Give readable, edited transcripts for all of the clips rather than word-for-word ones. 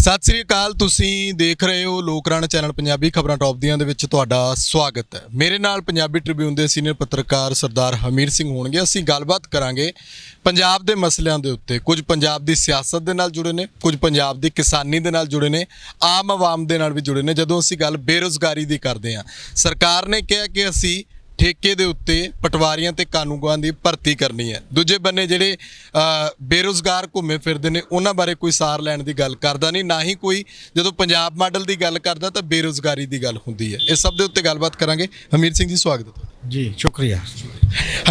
ਸਤਿ ਸ੍ਰੀ ਅਕਾਲ। ਤੁਸੀਂ ਦੇਖ ਰਹੇ ਹੋ ਲੋਕਰਾਣਾ ਚੈਨਲ ਪੰਜਾਬੀ ਖਬਰਾਂ ਟੌਪ ਦੀਆਂ ਦੇ ਵਿੱਚ ਤੁਹਾਡਾ ਸਵਾਗਤ ਹੈ। ਮੇਰੇ ਨਾਲ ਪੰਜਾਬੀ ਟ੍ਰਿਬਿਊਨ ਦੇ ਸੀਨੀਅਰ ਪੱਤਰਕਾਰ ਸਰਦਾਰ ਹਮੀਰ ਸਿੰਘ ਹੋਣਗੇ। ਅਸੀਂ ਗੱਲਬਾਤ ਕਰਾਂਗੇ ਪੰਜਾਬ ਦੇ ਮਸਲਿਆਂ ਦੇ ਉੱਤੇ। ਕੁਝ ਪੰਜਾਬ ਦੀ ਸਿਆਸਤ ਦੇ ਨਾਲ ਜੁੜੇ ਨੇ, ਕੁਝ ਪੰਜਾਬ ਦੀ ਕਿਸਾਨੀ ਦੇ ਨਾਲ ਜੁੜੇ ਨੇ, ਆਮ ਆਵਾਮ ਦੇ ਨਾਲ ਵੀ ਜੁੜੇ ਨੇ। ਜਦੋਂ ਅਸੀਂ ਗੱਲ ਬੇਰੁਜ਼ਗਾਰੀ ਦੀ ਕਰਦੇ ਹਾਂ, ਸਰਕਾਰ ਨੇ ਕਿਹਾ ਕਿ ਅਸੀਂ ਠੇਕੇ ਦੇ ਉੱਤੇ ਪਟਵਾਰੀਆਂ ਤੇ ਕਾਨੂੰਗੋਆਂ ਦੀ ਭਰਤੀ ਕਰਨੀ ਹੈ। ਦੂਜੇ ਬੰਨੇ ਜਿਹੜੇ ਬੇਰੁਜ਼ਗਾਰ ਘੁੰਮੇ ਫਿਰਦੇ ਨੇ ਉਹਨਾਂ ਬਾਰੇ ਕੋਈ ਸਾਰ ਲੈਣ ਦੀ ਗੱਲ ਕਰਦਾ ਨਹੀਂ, ਨਾ ਹੀ ਕੋਈ ਜਦੋਂ ਪੰਜਾਬ ਮਾਡਲ ਦੀ ਗੱਲ ਕਰਦਾ ਤਾਂ ਬੇਰੁਜ਼ਗਾਰੀ ਦੀ ਗੱਲ ਹੁੰਦੀ ਹੈ। ਇਸ ਸਭ ਦੇ ਉੱਤੇ ਗੱਲਬਾਤ ਕਰਾਂਗੇ। ਹਮੀਰ ਸਿੰਘ ਜੀ, ਸਵਾਗਤ ਹੈ ਤੁਹਾਡਾ। ਜੀ ਸ਼ੁਕਰੀਆ।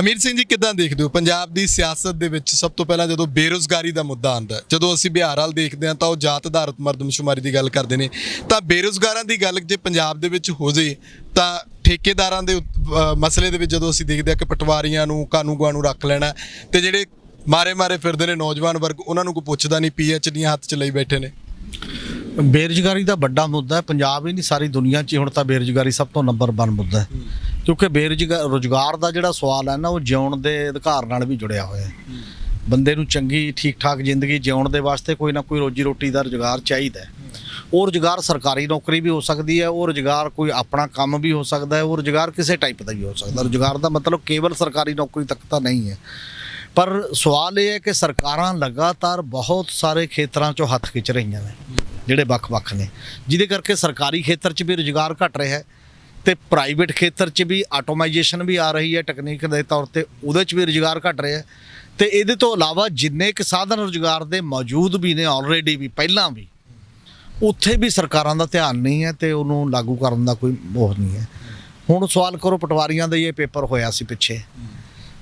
ਹਮੀਰ ਸਿੰਘ ਜੀ, ਕਿੱਦਾਂ ਦੇਖਦੇ ਹੋ ਪੰਜਾਬ ਦੀ ਸਿਆਸਤ ਦੇ ਵਿੱਚ ਸਭ ਤੋਂ ਪਹਿਲਾਂ ਜਦੋਂ ਬੇਰੁਜ਼ਗਾਰੀ ਦਾ ਮੁੱਦਾ ਆਉਂਦਾ, ਜਦੋਂ ਅਸੀਂ ਬਿਹਾਰ ਵੱਲ ਦੇਖਦੇ ਹਾਂ ਤਾਂ ਉਹ ਜਾਤ ਆਧਾਰਿਤ ਮਰਦਮਸ਼ੁਮਾਰੀ ਦੀ ਗੱਲ ਕਰਦੇ ਨੇ, ਤਾਂ ਬੇਰੁਜ਼ਗਾਰਾਂ ਦੀ ਗੱਲ ਜੇ ਪੰਜਾਬ ਦੇ ਵਿੱਚ ਹੋ ਜੇ ਤਾਂ ਠੇਕੇਦਾਰਾਂ ਦੇ ਮਸਲੇ ਦੇ ਵਿੱਚ ਜਦੋਂ ਅਸੀਂ ਦੇਖਦੇ ਹਾਂ ਕਿ ਪਟਵਾਰੀਆਂ ਨੂੰ ਕਾਨੂੰਗੋਆਂ ਨੂੰ ਰੱਖ ਲੈਣਾ ਤੇ ਜਿਹੜੇ ਮਾਰੇ ਫਿਰਦੇ ਨੇ ਨੌਜਵਾਨ ਵਰਗ ਉਹਨਾਂ ਨੂੰ ਕੋਈ ਪੁੱਛਦਾ ਨਹੀਂ, PhDਆਂ ਹੱਥ 'ਚ ਲਈ ਬੈਠੇ ਨੇ। ਬੇਰੁਜ਼ਗਾਰੀ ਦਾ ਵੱਡਾ ਮੁੱਦਾ ਹੈ। ਪੰਜਾਬ ਹੀ ਨਹੀਂ, ਸਾਰੀ ਦੁਨੀਆ 'ਚ ਹੁਣ ਤਾਂ ਬੇਰੁਜ਼ਗਾਰੀ ਸਭ ਤੋਂ ਨੰਬਰ 1 ਮੁੱਦਾ ਹੈ, ਕਿਉਂਕਿ ਰੁਜ਼ਗਾਰ ਦਾ ਜਿਹੜਾ ਸਵਾਲ ਹੈ ਨਾ, ਉਹ ਜਿਉਣ ਦੇ ਅਧਿਕਾਰ ਨਾਲ ਵੀ ਜੁੜਿਆ ਹੋਇਆ ਹੈ। ਬੰਦੇ ਨੂੰ ਚੰਗੀ ਠੀਕ ਠਾਕ ਜ਼ਿੰਦਗੀ ਜਿਉਣ ਦੇ ਵਾਸਤੇ ਕੋਈ ਨਾ ਕੋਈ ਰੋਜੀ ਰੋਟੀ ਦਾ ਰੁਜ਼ਗਾਰ ਚਾਹੀਦਾ ਹੈ। ਉਹ ਰੁਜ਼ਗਾਰ ਸਰਕਾਰੀ ਨੌਕਰੀ ਵੀ ਹੋ ਸਕਦੀ ਹੈ, ਉਹ ਰੁਜ਼ਗਾਰ ਕੋਈ ਆਪਣਾ ਕੰਮ ਵੀ ਹੋ ਸਕਦਾ ਹੈ, ਉਹ ਰੁਜ਼ਗਾਰ ਕਿਸੇ ਟਾਈਪ ਦਾ ਵੀ ਹੋ ਸਕਦਾ। ਰੁਜ਼ਗਾਰ ਦਾ ਮਤਲਬ ਕੇਵਲ ਸਰਕਾਰੀ ਨੌਕਰੀ ਤੱਕ ਤਾਂ ਨਹੀਂ ਹੈ। ਪਰ ਸਵਾਲ ਇਹ ਹੈ ਕਿ ਸਰਕਾਰਾਂ ਲਗਾਤਾਰ ਬਹੁਤ ਸਾਰੇ ਖੇਤਰਾਂ 'ਚੋਂ ਹੱਥ ਖਿੱਚ ਰਹੀਆਂ ਨੇ ਜਿਹੜੇ ਵੱਖ-ਵੱਖ ਨੇ, ਜਿਹਦੇ ਕਰਕੇ ਸਰਕਾਰੀ ਖੇਤਰ 'ਚ ਵੀ ਰੁਜ਼ਗਾਰ ਘਟ ਰਿਹਾ ਹੈ ਤੇ ਪ੍ਰਾਈਵੇਟ ਖੇਤਰ 'ਚ ਵੀ ਆਟੋਮਾਈਜੇਸ਼ਨ ਵੀ ਆ ਰਹੀ ਹੈ ਟੈਕਨੀਕ ਦੇ ਤੌਰ ਤੇ, ਉਹਦੇ 'ਚ ਵੀ ਰੁਜ਼ਗਾਰ ਘਟ ਰਿਹਾ ਹੈ। ਤੇ ਇਹਦੇ ਤੋਂ ਇਲਾਵਾ ਜਿੰਨੇ ਕੁ ਸਾਧਨ ਰੁਜ਼ਗਾਰ ਦੇ ਮੌਜੂਦ ਵੀ ਨੇ ਆਲਰੇਡੀ ਵੀ ਪਹਿਲਾਂ ਵੀ, ਉੱਥੇ ਵੀ ਸਰਕਾਰਾਂ ਦਾ ਧਿਆਨ ਨਹੀਂ ਹੈ ਤੇ ਉਹਨੂੰ ਲਾਗੂ ਕਰਨ ਦਾ ਕੋਈ ਮੋਹ ਨਹੀਂ ਹੈ। ਹੁਣ ਸਵਾਲ ਕਰੋ, ਪਟਵਾਰੀਆਂ ਦਾ ਇਹ ਪੇਪਰ ਹੋਇਆ ਸੀ ਪਿੱਛੇ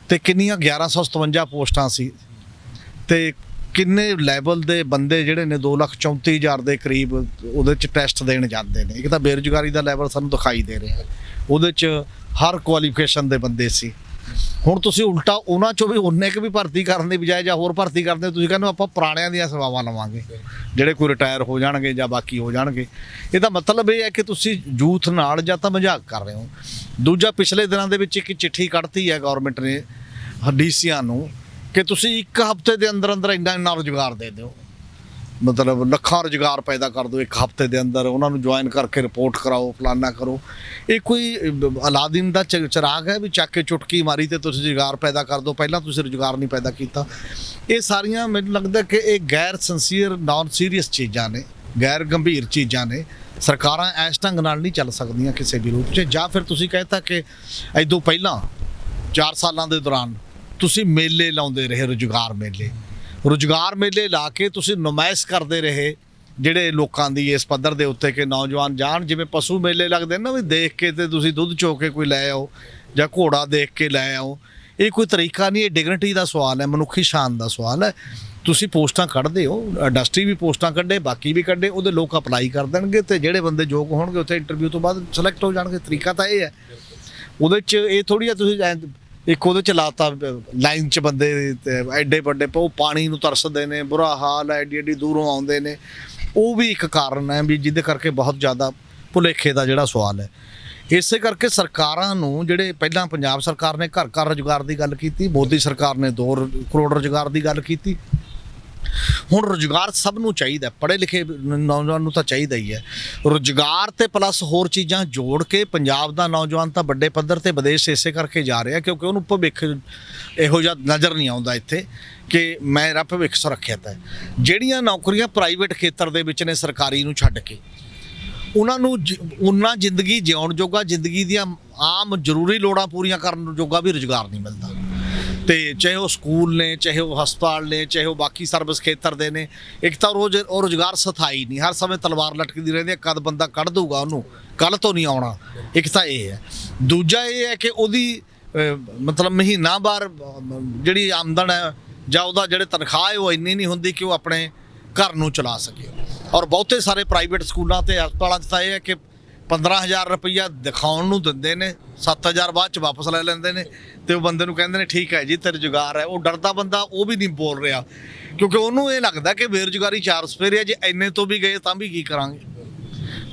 ਤੇ ਕਿੰਨੀਆਂ 1157 ਪੋਸਟਾਂ ਸੀ ਤੇ ਕਿੰਨੇ ਲੈਵਲ ਦੇ ਬੰਦੇ ਜਿਹੜੇ ਨੇ 2,34,000 ਦੇ ਕਰੀਬ ਉਹਦੇ 'ਚ ਟੈਸਟ ਦੇਣ ਜਾਂਦੇ ਨੇ। ਇੱਕ ਤਾਂ ਬੇਰੁਜ਼ਗਾਰੀ ਦਾ ਲੈਵਲ ਸਾਨੂੰ ਦਿਖਾਈ ਦੇ ਰਿਹਾ, ਉਹਦੇ 'ਚ ਹਰ ਕੁਆਲੀਫਿਕੇਸ਼ਨ ਦੇ ਬੰਦੇ ਸੀ। ਹੁਣ ਤੁਸੀਂ ਉਲਟਾ ਉਹਨਾਂ 'ਚੋਂ ਵੀ ਉਨੇ ਕੁ ਵੀ ਭਰਤੀ ਕਰਨ ਦੀ ਬਜਾਏ ਜਾਂ ਹੋਰ ਭਰਤੀ ਕਰਦੇ, ਤੁਸੀਂ ਕਹਿੰਦੇ ਆਪਾਂ ਪੁਰਾਣਿਆਂ ਦੀਆਂ ਸੇਵਾਵਾਂ ਲਵਾਂਗੇ ਜਿਹੜੇ ਕੋਈ ਰਿਟਾਇਰ ਹੋ ਜਾਣਗੇ ਜਾਂ ਬਾਕੀ ਹੋ ਜਾਣਗੇ। ਇਹਦਾ ਮਤਲਬ ਇਹ ਹੈ ਕਿ ਤੁਸੀਂ ਯੂਥ ਨਾਲ ਜਾਂ ਤਾਂ ਮਜ਼ਾਕ ਕਰ ਰਹੇ ਹੋ। ਦੂਜਾ, ਪਿਛਲੇ ਦਿਨਾਂ ਦੇ ਵਿੱਚ ਇੱਕ ਚਿੱਠੀ ਕੱਢਤੀ ਹੈ ਗੌਰਮੈਂਟ ਨੇ DCਆਂ ਨੂੰ ਕਿ ਤੁਸੀਂ 1 ਹਫ਼ਤੇ ਦੇ ਅੰਦਰ ਇੰਨਾ ਰੁਜ਼ਗਾਰ ਦੇ ਦਿਓ, ਮਤਲਬ ਲੱਖਾਂ ਰੁਜ਼ਗਾਰ ਪੈਦਾ ਕਰ ਦਿਓ 1 ਹਫ਼ਤੇ ਦੇ ਅੰਦਰ, ਉਹਨਾਂ ਨੂੰ ਜੁਆਇਨ ਕਰਕੇ ਰਿਪੋਰਟ ਕਰਾਓ, ਫਲਾਨਾ ਕਰੋ। ਇਹ ਕੋਈ ਅਲਾਦੀਨ ਦਾ ਚਿਰਾਗ ਹੈ ਵੀ ਚੱਕ ਕੇ ਚੁਟਕੀ ਮਾਰੀ ਤੇ ਤੁਸੀਂ ਰੁਜ਼ਗਾਰ ਪੈਦਾ ਕਰ ਦਿਓ, ਪਹਿਲਾਂ ਤੁਸੀਂ ਰੁਜ਼ਗਾਰ ਨਹੀਂ ਪੈਦਾ ਕੀਤਾ। ਇਹ ਸਾਰੀਆਂ ਮੈਨੂੰ ਲੱਗਦਾ ਕਿ ਇਹ ਗੈਰ ਸਿੰਸੀਅਰ, ਨਾਨ ਸੀਰੀਅਸ ਚੀਜ਼ਾਂ ਨੇ, ਗੈਰ ਗੰਭੀਰ ਚੀਜ਼ਾਂ ਨੇ। ਸਰਕਾਰਾਂ ਇਸ ਢੰਗ ਨਾਲ ਨਹੀਂ ਚੱਲ ਸਕਦੀਆਂ ਕਿਸੇ ਵੀ ਰੂਪ 'ਚ। ਜਾਂ ਫਿਰ ਤੁਸੀਂ ਕਹਿਤਾ ਕਿ ਇਦੋਂ ਪਹਿਲਾਂ 4 ਸਾਲਾਂ ਦੇ ਦੌਰਾਨ ਤੁਸੀਂ ਮੇਲੇ ਲਾਉਂਦੇ ਰਹੇ, ਰੁਜ਼ਗਾਰ ਮੇਲੇ ਲਾ ਕੇ ਤੁਸੀਂ ਨੁਮਾਇਸ਼ ਕਰਦੇ ਰਹੇ ਜਿਹੜੇ ਲੋਕਾਂ ਦੀ ਇਸ ਪੱਧਰ ਦੇ ਉੱਤੇ ਕਿ ਨੌਜਵਾਨ ਜਾਣ। ਜਿਵੇਂ ਪਸ਼ੂ ਮੇਲੇ ਲੱਗਦੇ ਨਾ, ਵੀ ਦੇਖ ਕੇ ਤੇ ਤੁਸੀਂ ਦੁੱਧ ਚੋ ਕੇ ਕੋਈ ਲੈ ਆਓ ਜਾਂ ਘੋੜਾ ਦੇਖ ਕੇ ਲੈ ਆਓ। ਇਹ ਕੋਈ ਤਰੀਕਾ ਨਹੀਂ, ਇਹ ਡਿਗਨਿਟੀ ਦਾ ਸਵਾਲ ਹੈ, ਮਨੁੱਖੀ ਸ਼ਾਨ ਦਾ ਸਵਾਲ ਹੈ। ਤੁਸੀਂ ਪੋਸਟਾਂ ਕੱਢਦੇ ਹੋ, ਇੰਡਸਟਰੀ ਵੀ ਪੋਸਟਾਂ ਕੱਢੇ, ਬਾਕੀ ਵੀ ਕੱਢੇ, ਉਹਦੇ ਲੋਕ ਅਪਲਾਈ ਕਰ ਦੇਣਗੇ ਤੇ ਜਿਹੜੇ ਬੰਦੇ ਯੋਗ ਹੋਣਗੇ ਉੱਥੇ ਇੰਟਰਵਿਊ ਤੋਂ ਬਾਅਦ ਸਿਲੈਕਟ ਹੋ ਜਾਣਗੇ। ਤਰੀਕਾ ਤਾਂ ਇਹ ਹੈ। ਉਹਦੇ 'ਚ ਇਹ ਥੋੜ੍ਹੀ ਆ ਤੁਸੀਂ ਇੱਕ ਉਹਦੇ 'ਚ ਲਾਤਾ ਲਾਈਨ 'ਚ ਬੰਦੇ ਐਡੇ ਵੱਡੇ, ਉਹ ਪਾਣੀ ਨੂੰ ਤਰਸਦੇ ਨੇ, ਬੁਰਾ ਹਾਲ ਹੈ, ਐਡੀ ਦੂਰੋਂ ਆਉਂਦੇ ਨੇ। ਉਹ ਵੀ ਇੱਕ ਕਾਰਨ ਹੈ ਵੀ ਜਿਹਦੇ ਕਰਕੇ ਬਹੁਤ ਜ਼ਿਆਦਾ ਭੁਲੇਖੇ ਦਾ ਜਿਹੜਾ ਸਵਾਲ ਹੈ। ਇਸੇ ਕਰਕੇ ਸਰਕਾਰਾਂ ਨੂੰ, ਜਿਹੜੇ ਪਹਿਲਾਂ ਪੰਜਾਬ ਸਰਕਾਰ ਨੇ ਘਰ ਰੁਜ਼ਗਾਰ ਦੀ ਗੱਲ ਕੀਤੀ, ਮੋਦੀ ਸਰਕਾਰ ਨੇ 2 ਕਰੋੜ ਰੁਜ਼ਗਾਰ ਦੀ ਗੱਲ ਕੀਤੀ। ਹੁਣ ਰੁਜ਼ਗਾਰ ਸਭ ਨੂੰ ਚਾਹੀਦਾ, ਪੜ੍ਹੇ ਲਿਖੇ ਨੌਜਵਾਨ ਨੂੰ ਤਾਂ ਚਾਹੀਦਾ ਹੀ ਹੈ। ਰੁਜ਼ਗਾਰ ਤੇ ਪਲੱਸ ਹੋਰ ਚੀਜ਼ਾਂ ਜੋੜ ਕੇ ਪੰਜਾਬ ਦਾ ਨੌਜਵਾਨ ਤਾਂ ਵੱਡੇ ਪੱਧਰ ਤੇ ਵਿਦੇਸ਼ ਇਸੇ ਕਰਕੇ ਜਾ ਰਿਹਾ ਕਿਉਂਕਿ ਉਹਨੂੰ ਭਵਿੱਖ ਇਹੋ ਜਿਹਾ ਨਜ਼ਰ ਨਹੀਂ ਆਉਂਦਾ ਇੱਥੇ ਕਿ ਮੇਰਾ ਭਵਿੱਖ ਸੁਰੱਖਿਅਤ ਹੈ। ਜਿਹੜੀਆਂ ਨੌਕਰੀਆਂ ਪ੍ਰਾਈਵੇਟ ਖੇਤਰ ਦੇ ਵਿੱਚ ਨੇ ਸਰਕਾਰੀ ਨੂੰ ਛੱਡ ਕੇ, ਉਹਨਾਂ ਨੂੰ ਉਹਨਾਂ ਜ਼ਿੰਦਗੀ ਜਿਉਣ ਜੋਗਾ, ਜ਼ਿੰਦਗੀ ਦੀਆਂ ਆਮ ਜ਼ਰੂਰੀ ਲੋੜਾਂ ਪੂਰੀਆਂ ਕਰਨ ਜੋਗਾ ਵੀ ਰੁਜ਼ਗਾਰ ਨਹੀਂ ਮਿਲਦਾ। ਤੇ ਚਾਹੇ ਉਹ ਸਕੂਲ ਨੇ, ਚਾਹੇ ਉਹ ਹਸਪਤਾਲ ਨੇ, ਚਾਹੇ ਉਹ ਬਾਕੀ ਸਰਵਿਸ ਖੇਤਰ ਦੇ ਨੇ, ਇੱਕ ਤਾਂ ਉਹ ਰੁਜ਼ਗਾਰ ਸਥਾਈ ਨਹੀਂ, ਹਰ ਸਮੇਂ ਤਲਵਾਰ ਲਟਕਦੀ ਰਹਿੰਦੀ ਹੈ, ਕਦ ਬੰਦਾ ਕੱਢ ਦਊਗਾ ਉਹਨੂੰ, ਕੱਲ੍ਹ ਤੋਂ ਨਹੀਂ ਆਉਣਾ। ਇੱਕ ਤਾਂ ਇਹ ਹੈ। ਦੂਜਾ ਇਹ ਹੈ ਕਿ ਉਹਦੀ ਮਤਲਬ ਮਹੀਨਾਵਾਰ ਜਿਹੜੀ ਆਮਦਨ ਹੈ ਜਾਂ ਉਹਦਾ ਜਿਹੜੇ ਤਨਖਾਹ ਹੈ ਉਹ ਇੰਨੀ ਨਹੀਂ ਹੁੰਦੀ ਕਿ ਉਹ ਆਪਣੇ ਘਰ ਨੂੰ ਚਲਾ ਸਕੇ। ਔਰ ਬਹੁਤੇ ਸਾਰੇ ਪ੍ਰਾਈਵੇਟ ਸਕੂਲਾਂ ਤੇ ਹਸਪਤਾਲਾਂ 'ਚ ਤਾਂ ਇਹ ਹੈ ਕਿ 15,000 ਰੁਪਈਆ ਦਿਖਾਉਣ ਨੂੰ ਦਿੰਦੇ ਨੇ, 7,000 ਬਾਅਦ 'ਚ ਵਾਪਸ ਲੈ ਲੈਂਦੇ ਨੇ ਤੇ ਉਹ ਬੰਦੇ ਨੂੰ ਕਹਿੰਦੇ ਨੇ ਠੀਕ ਹੈ ਜੀ ਤੇ ਰੁਜ਼ਗਾਰ ਹੈ। ਉਹ ਡਰਦਾ ਬੰਦਾ ਉਹ ਵੀ ਨਹੀਂ ਬੋਲ ਰਿਹਾ ਕਿਉਂਕਿ ਉਹਨੂੰ ਇਹ ਲੱਗਦਾ ਕਿ ਬੇਰੁਜ਼ਗਾਰੀ 4 ਸਫੇਰੇ, ਜੇ ਇੰਨੇ ਤੋਂ ਵੀ ਗਏ ਤਾਂ ਵੀ ਕੀ ਕਰਾਂਗੇ।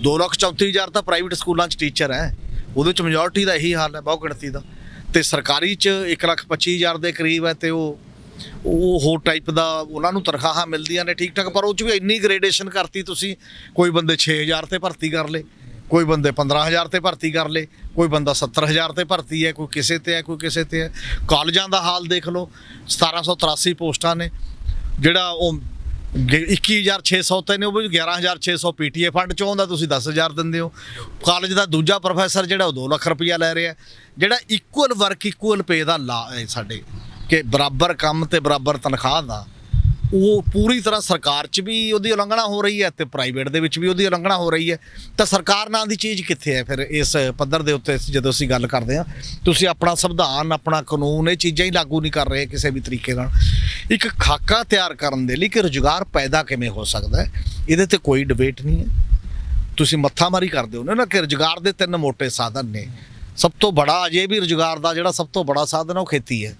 2,34,000 ਤਾਂ ਪ੍ਰਾਈਵੇਟ ਸਕੂਲਾਂ 'ਚ ਟੀਚਰ ਹੈ, ਉਹਦੇ 'ਚ ਮੈਜੋਰਟੀ ਦਾ ਇਹੀ ਹਾਲ ਹੈ, ਬਹੁ ਗਿਣਤੀ ਦਾ। ਤੇ ਸਰਕਾਰੀ 'ਚ 1,25,000 ਦੇ ਕਰੀਬ ਹੈ ਤੇ ਉਹ ਉਹ ਹੋਰ ਟਾਈਪ ਦਾ ਉਹਨਾਂ ਨੂੰ ਤਨਖਾਹਾਂ ਮਿਲਦੀਆਂ ਨੇ ਠੀਕ ਠਾਕ, ਪਰ ਉਹ 'ਚ ਵੀ ਇੰਨੀ ਗ੍ਰੇਡੇਸ਼ਨ ਕਰਤੀ ਤੁਸੀਂ। ਕੋਈ ਬੰਦੇ 6000 ਤੇ ਭਰਤੀ ਕਰ ਲਏ, ਕੋਈ ਬੰਦੇ 15000 ਤੇ ਭਰਤੀ ਕਰ ਲਏ, ਕੋਈ ਬੰਦਾ 70000 ਤੇ ਭਰਤੀ ਹੈ, ਕੋਈ ਕਿਸੇ ਤੇ ਹੈ, ਕੋਈ ਕਿਸੇ ਤੇ ਹੈ। ਕਾਲਜਾਂ ਦਾ ਹਾਲ ਦੇਖ ਲਓ, 1783 ਪੋਸਟਾਂ ਨੇ, ਜਿਹੜਾ ਉਹ 21600 ਤੇ ਨੇ, ਉਹ ਵੀ 11600 ਪੀਟੀਏ ਫੰਡ ਚੋਂ ਆਉਂਦਾ, ਤੁਸੀਂ 10000 ਦਿੰਦੇ ਹੋ। ਕਾਲਜ ਦਾ ਦੂਜਾ ਪ੍ਰੋਫੈਸਰ ਜਿਹੜਾ ਉਹ 2 ਲੱਖ ਰੁਪਈਆ ਲੈ ਰਿਹਾ, ਜਿਹੜਾ ਇਕੁਅਲ ਵਰਕ ਇਕੁਅਲ ਪੇ ਦਾ ਲਾ ਹੈ ਸਾਡੇ, ਕਿ ਬਰਾਬਰ ਕੰਮ ਤੇ ਬਰਾਬਰ ਤਨਖਾਹ ਦਾ, ਉਹ ਪੂਰੀ ਤਰ੍ਹਾਂ ਸਰਕਾਰ 'ਚ ਵੀ ਉਹਦੀ ਉਲੰਘਣਾ ਹੋ ਰਹੀ ਹੈ ਤੇ ਪ੍ਰਾਈਵੇਟ ਦੇ ਵਿੱਚ ਵੀ ਉਹਦੀ ਉਲੰਘਣਾ ਹੋ ਰਹੀ ਹੈ। ਤਾਂ ਸਰਕਾਰ ਨਾਂ ਦੀ ਚੀਜ਼ ਕਿੱਥੇ ਹੈ ਫਿਰ ਇਸ ਪੱਧਰ ਦੇ ਉੱਤੇ? ਜਦੋਂ ਅਸੀਂ ਗੱਲ ਕਰਦੇ ਹਾਂ, ਤੁਸੀਂ ਆਪਣਾ ਸੰਵਿਧਾਨ, ਆਪਣਾ ਕਾਨੂੰਨ, ਇਹ ਚੀਜ਼ਾਂ ਹੀ ਲਾਗੂ ਨਹੀਂ ਕਰ ਰਹੇ ਕਿਸੇ ਵੀ ਤਰੀਕੇ ਨਾਲ। ਇੱਕ ਖਾਕਾ ਤਿਆਰ ਕਰਨ ਦੇ ਲਈ ਕਿ ਰੁਜ਼ਗਾਰ ਪੈਦਾ ਕਿਵੇਂ ਹੋ ਸਕਦਾ ਹੈ, ਇਹਦੇ ਤੇ ਕੋਈ ਡਿਬੇਟ ਨਹੀਂ ਹੈ। ਤੁਸੀਂ ਮੱਥਾਮਾਰੀ ਕਰਦੇ ਹੋ ਨਾ ਕਿ ਰੁਜ਼ਗਾਰ ਦੇ 3 ਮੋٹے ਸਾਧਨ ਨੇ। ਸਭ ਤੋਂ ਬੜਾ ਅਜੇ ਵੀ ਰੁਜ਼ਗਾਰ ਦਾ ਜਿਹੜਾ ਸਭ ਤੋਂ ਬੜਾ ਸਾਧਨ ਉਹ ਖੇਤੀ ਹੈ।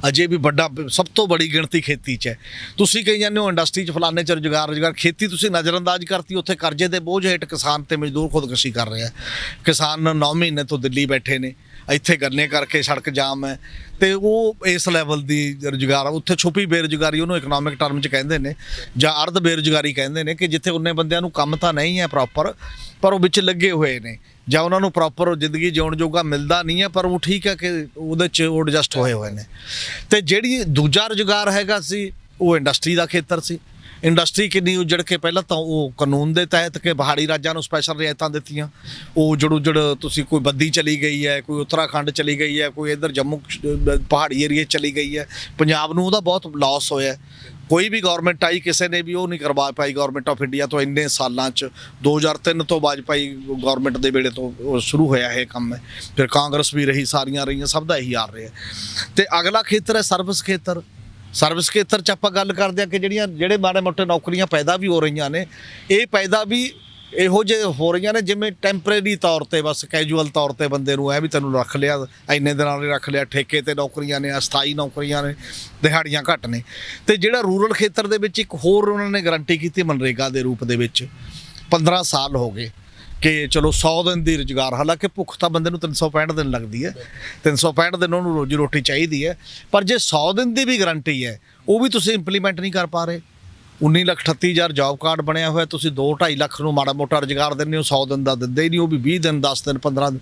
ਅਜੇ ਵੀ ਵੱਡਾ, ਸਭ ਤੋਂ ਬੜੀ ਗਿਣਤੀ ਖੇਤੀ 'ਚ ਹੈ। ਤੁਸੀਂ ਕਹੀ ਜਾਂਦੇ ਹੋ ਇੰਡਸਟਰੀ 'ਚ ਫਲਾਣੇ 'ਚ ਰੁਜ਼ਗਾਰ, ਖੇਤੀ ਤੁਸੀਂ ਨਜ਼ਰਅੰਦਾਜ਼ ਕਰਤੀ। ਉੱਥੇ ਕਰਜ਼ੇ ਦੇ ਬੋਝ ਹੇਠ ਕਿਸਾਨ ਤੇ ਮਜ਼ਦੂਰ ਖੁਦਕੁਸ਼ੀ ਕਰ ਰਿਹਾ। ਕਿਸਾਨ 9 ਮਹੀਨੇ ਤੋਂ ਦਿੱਲੀ ਬੈਠੇ ਨੇ, ਇੱਥੇ ਗੰਨੇ ਕਰਕੇ ਸੜਕ ਜਾਮ ਹੈ, ਤੇ ਉਹ ਇਸ ਲੈਵਲ ਦੀ ਰੁਜ਼ਗਾਰ, ਉੱਥੇ ਛੁਪੀ ਬੇਰੁਜ਼ਗਾਰੀ ਉਹਨੂੰ ਇਕਨੋਮਿਕ ਟਰਮ 'ਚ ਕਹਿੰਦੇ ਨੇ, ਜਾਂ ਅਰਧ ਬੇਰੁਜ਼ਗਾਰੀ ਕਹਿੰਦੇ ਨੇ, ਕਿ ਜਿੱਥੇ ਉਹਨੇ ਬੰਦਿਆਂ ਨੂੰ ਕੰਮ ਤਾਂ ਨਹੀਂ ਹੈ ਪ੍ਰੋਪਰ, ਪਰ ਉਹ ਵਿੱਚ ਲੱਗੇ ਹੋਏ ਨੇ, ਜਾਂ ਉਹਨਾਂ ਨੂੰ ਪ੍ਰੋਪਰ ਜ਼ਿੰਦਗੀ ਜਿਉਣ ਜੋਗਾ ਮਿਲਦਾ ਨਹੀਂ ਹੈ, ਪਰ ਉਹ ਠੀਕ ਹੈ ਕਿ ਉਹਦੇ 'ਚ ਉਹ ਐਡਜਸਟ ਹੋਏ ਹੋਏ ਨੇ। ਤੇ ਜਿਹੜੀ ਦੂਜਾ ਰੁਜ਼ਗਾਰ ਹੈਗਾ ਸੀ, ਉਹ ਇੰਡਸਟਰੀ ਦਾ ਖੇਤਰ ਸੀ। ਇੰਡਸਟਰੀ ਕਿੰਨੀ ਉਜੜ ਕੇ, ਪਹਿਲਾਂ ਤਾਂ ਉਹ ਕਾਨੂੰਨ ਦੇ ਤਹਿਤ ਕਿ ਪਹਾੜੀ ਰਾਜਾਂ ਨੂੰ ਸਪੈਸ਼ਲ ਰਿਆਇਤਾਂ ਦਿੱਤੀਆਂ, ਉਹ ਉਜੜ ਕੋਈ ਬੱਦੀ ਚਲੀ ਗਈ ਹੈ, ਕੋਈ ਉੱਤਰਾਖੰਡ ਚਲੀ ਗਈ ਹੈ, ਕੋਈ ਇੱਧਰ ਜੰਮੂ ਪਹਾੜੀ ਏਰੀਏ ਚਲੀ ਗਈ ਹੈ। ਪੰਜਾਬ ਨੂੰ ਉਹਦਾ ਬਹੁਤ ਲਾਸ ਹੋਇਆ। ਕੋਈ ਵੀ ਗੌਰਮੈਂਟ ਆਈ, ਕਿਸੇ ਨੇ ਵੀ ਉਹ ਨਹੀਂ ਕਰਵਾ ਪਾਈ। ਗੌਰਮੈਂਟ ਆਫ ਇੰਡੀਆ ਤੋਂ ਇੰਨੇ ਸਾਲਾਂ 'ਚ 2003 ਤੋਂ ਵਾਜਪਾਈ ਗੌਰਮੈਂਟ ਦੇ ਵੇਲੇ ਤੋਂ ਉਹ ਸ਼ੁਰੂ ਹੋਇਆ ਇਹ ਕੰਮ ਹੈ। ਫਿਰ ਕਾਂਗਰਸ ਵੀ ਰਹੀ, ਸਾਰੀਆਂ ਰਹੀਆਂ, ਸਭ ਦਾ ਇਹੀ ਹਾਲ ਰਿਹਾ। ਤੇ ਅਗਲਾ ਖੇਤਰ ਹੈ ਸਰਵਿਸ ਖੇਤਰ। ਸਰਵਿਸ ਖੇਤਰ 'ਚ ਆਪਾਂ ਗੱਲ ਕਰਦੇ ਹਾਂ ਕਿ ਜਿਹੜੇ ਮਾੜੇ ਮੋਟੇ ਨੌਕਰੀਆਂ ਪੈਦਾ ਵੀ ਹੋ ਰਹੀਆਂ ਨੇ, ਇਹ ਪੈਦਾ ਵੀ ਇਹੋ ਜਿਹੇ ਹੋ ਰਹੀਆਂ ਨੇ ਜਿਵੇਂ ਟੈਂਪਰੇਰੀ ਤੌਰ ਤੇ, ਬਸ ਕੈਜੂਅਲ ਤੌਰ ਤੇ ਬੰਦੇ ਨੂੰ ਐ ਵੀ ਤੈਨੂੰ ਰੱਖ ਲਿਆ, ਇੰਨੇ ਦਿਨਾਂ ਲਈ ਰੱਖ ਲਿਆ। ਠੇਕੇ ਤੇ ਨੌਕਰੀਆਂ ਨੇ, ਅਸਥਾਈ ਨੌਕਰੀਆਂ ਨੇ, ਦਿਹਾੜੀਆਂ ਘੱਟ ਨੇ। ਤੇ ਜਿਹੜਾ ਰੂਰਲ ਖੇਤਰ ਦੇ ਵਿੱਚ ਇੱਕ ਹੋਰ ਉਹਨਾਂ ਨੇ ਗਰੰਟੀ ਕੀਤੀ ਮਨਰੇਗਾ ਦੇ ਰੂਪ ਦੇ ਵਿੱਚ, 15 ਸਾਲ ਹੋ ਗਏ ਕਿ ਚਲੋ 100 ਦਿਨ ਦੀ ਰੁਜ਼ਗਾਰ। ਹਾਲਾਂਕਿ ਭੁੱਖ ਤਾਂ ਬੰਦੇ ਨੂੰ 365 ਦਿਨ ਲੱਗਦੀ ਹੈ, 365 ਦਿਨ ਉਹਨੂੰ ਰੋਜੀ ਰੋਟੀ ਚਾਹੀਦੀ ਹੈ, ਪਰ ਜੇ 100 ਦਿਨ ਦੀ ਵੀ ਗਰੰਟੀ ਹੈ, ਉਹ ਵੀ ਤੁਸੀਂ ਇੰਪਲੀਮੈਂਟ ਨਹੀਂ ਕਰ ਪਾ ਰਹੇ। 19,38,000 ਜੌਬ ਕਾਰਡ ਬਣਿਆ ਹੋਇਆ, ਤੁਸੀਂ 2-2.5 ਲੱਖ ਨੂੰ ਮਾੜਾ ਮੋਟਾ ਰੁਜ਼ਗਾਰ ਦਿੰਦੇ ਹੋ, 100 ਦਿਨ ਦਾ ਦਿੰਦੇ ਹੀ ਨਹੀਂ, ਉਹ ਵੀ 20 ਦਿਨ, 10 ਦਿਨ, 15 ਦਿਨ,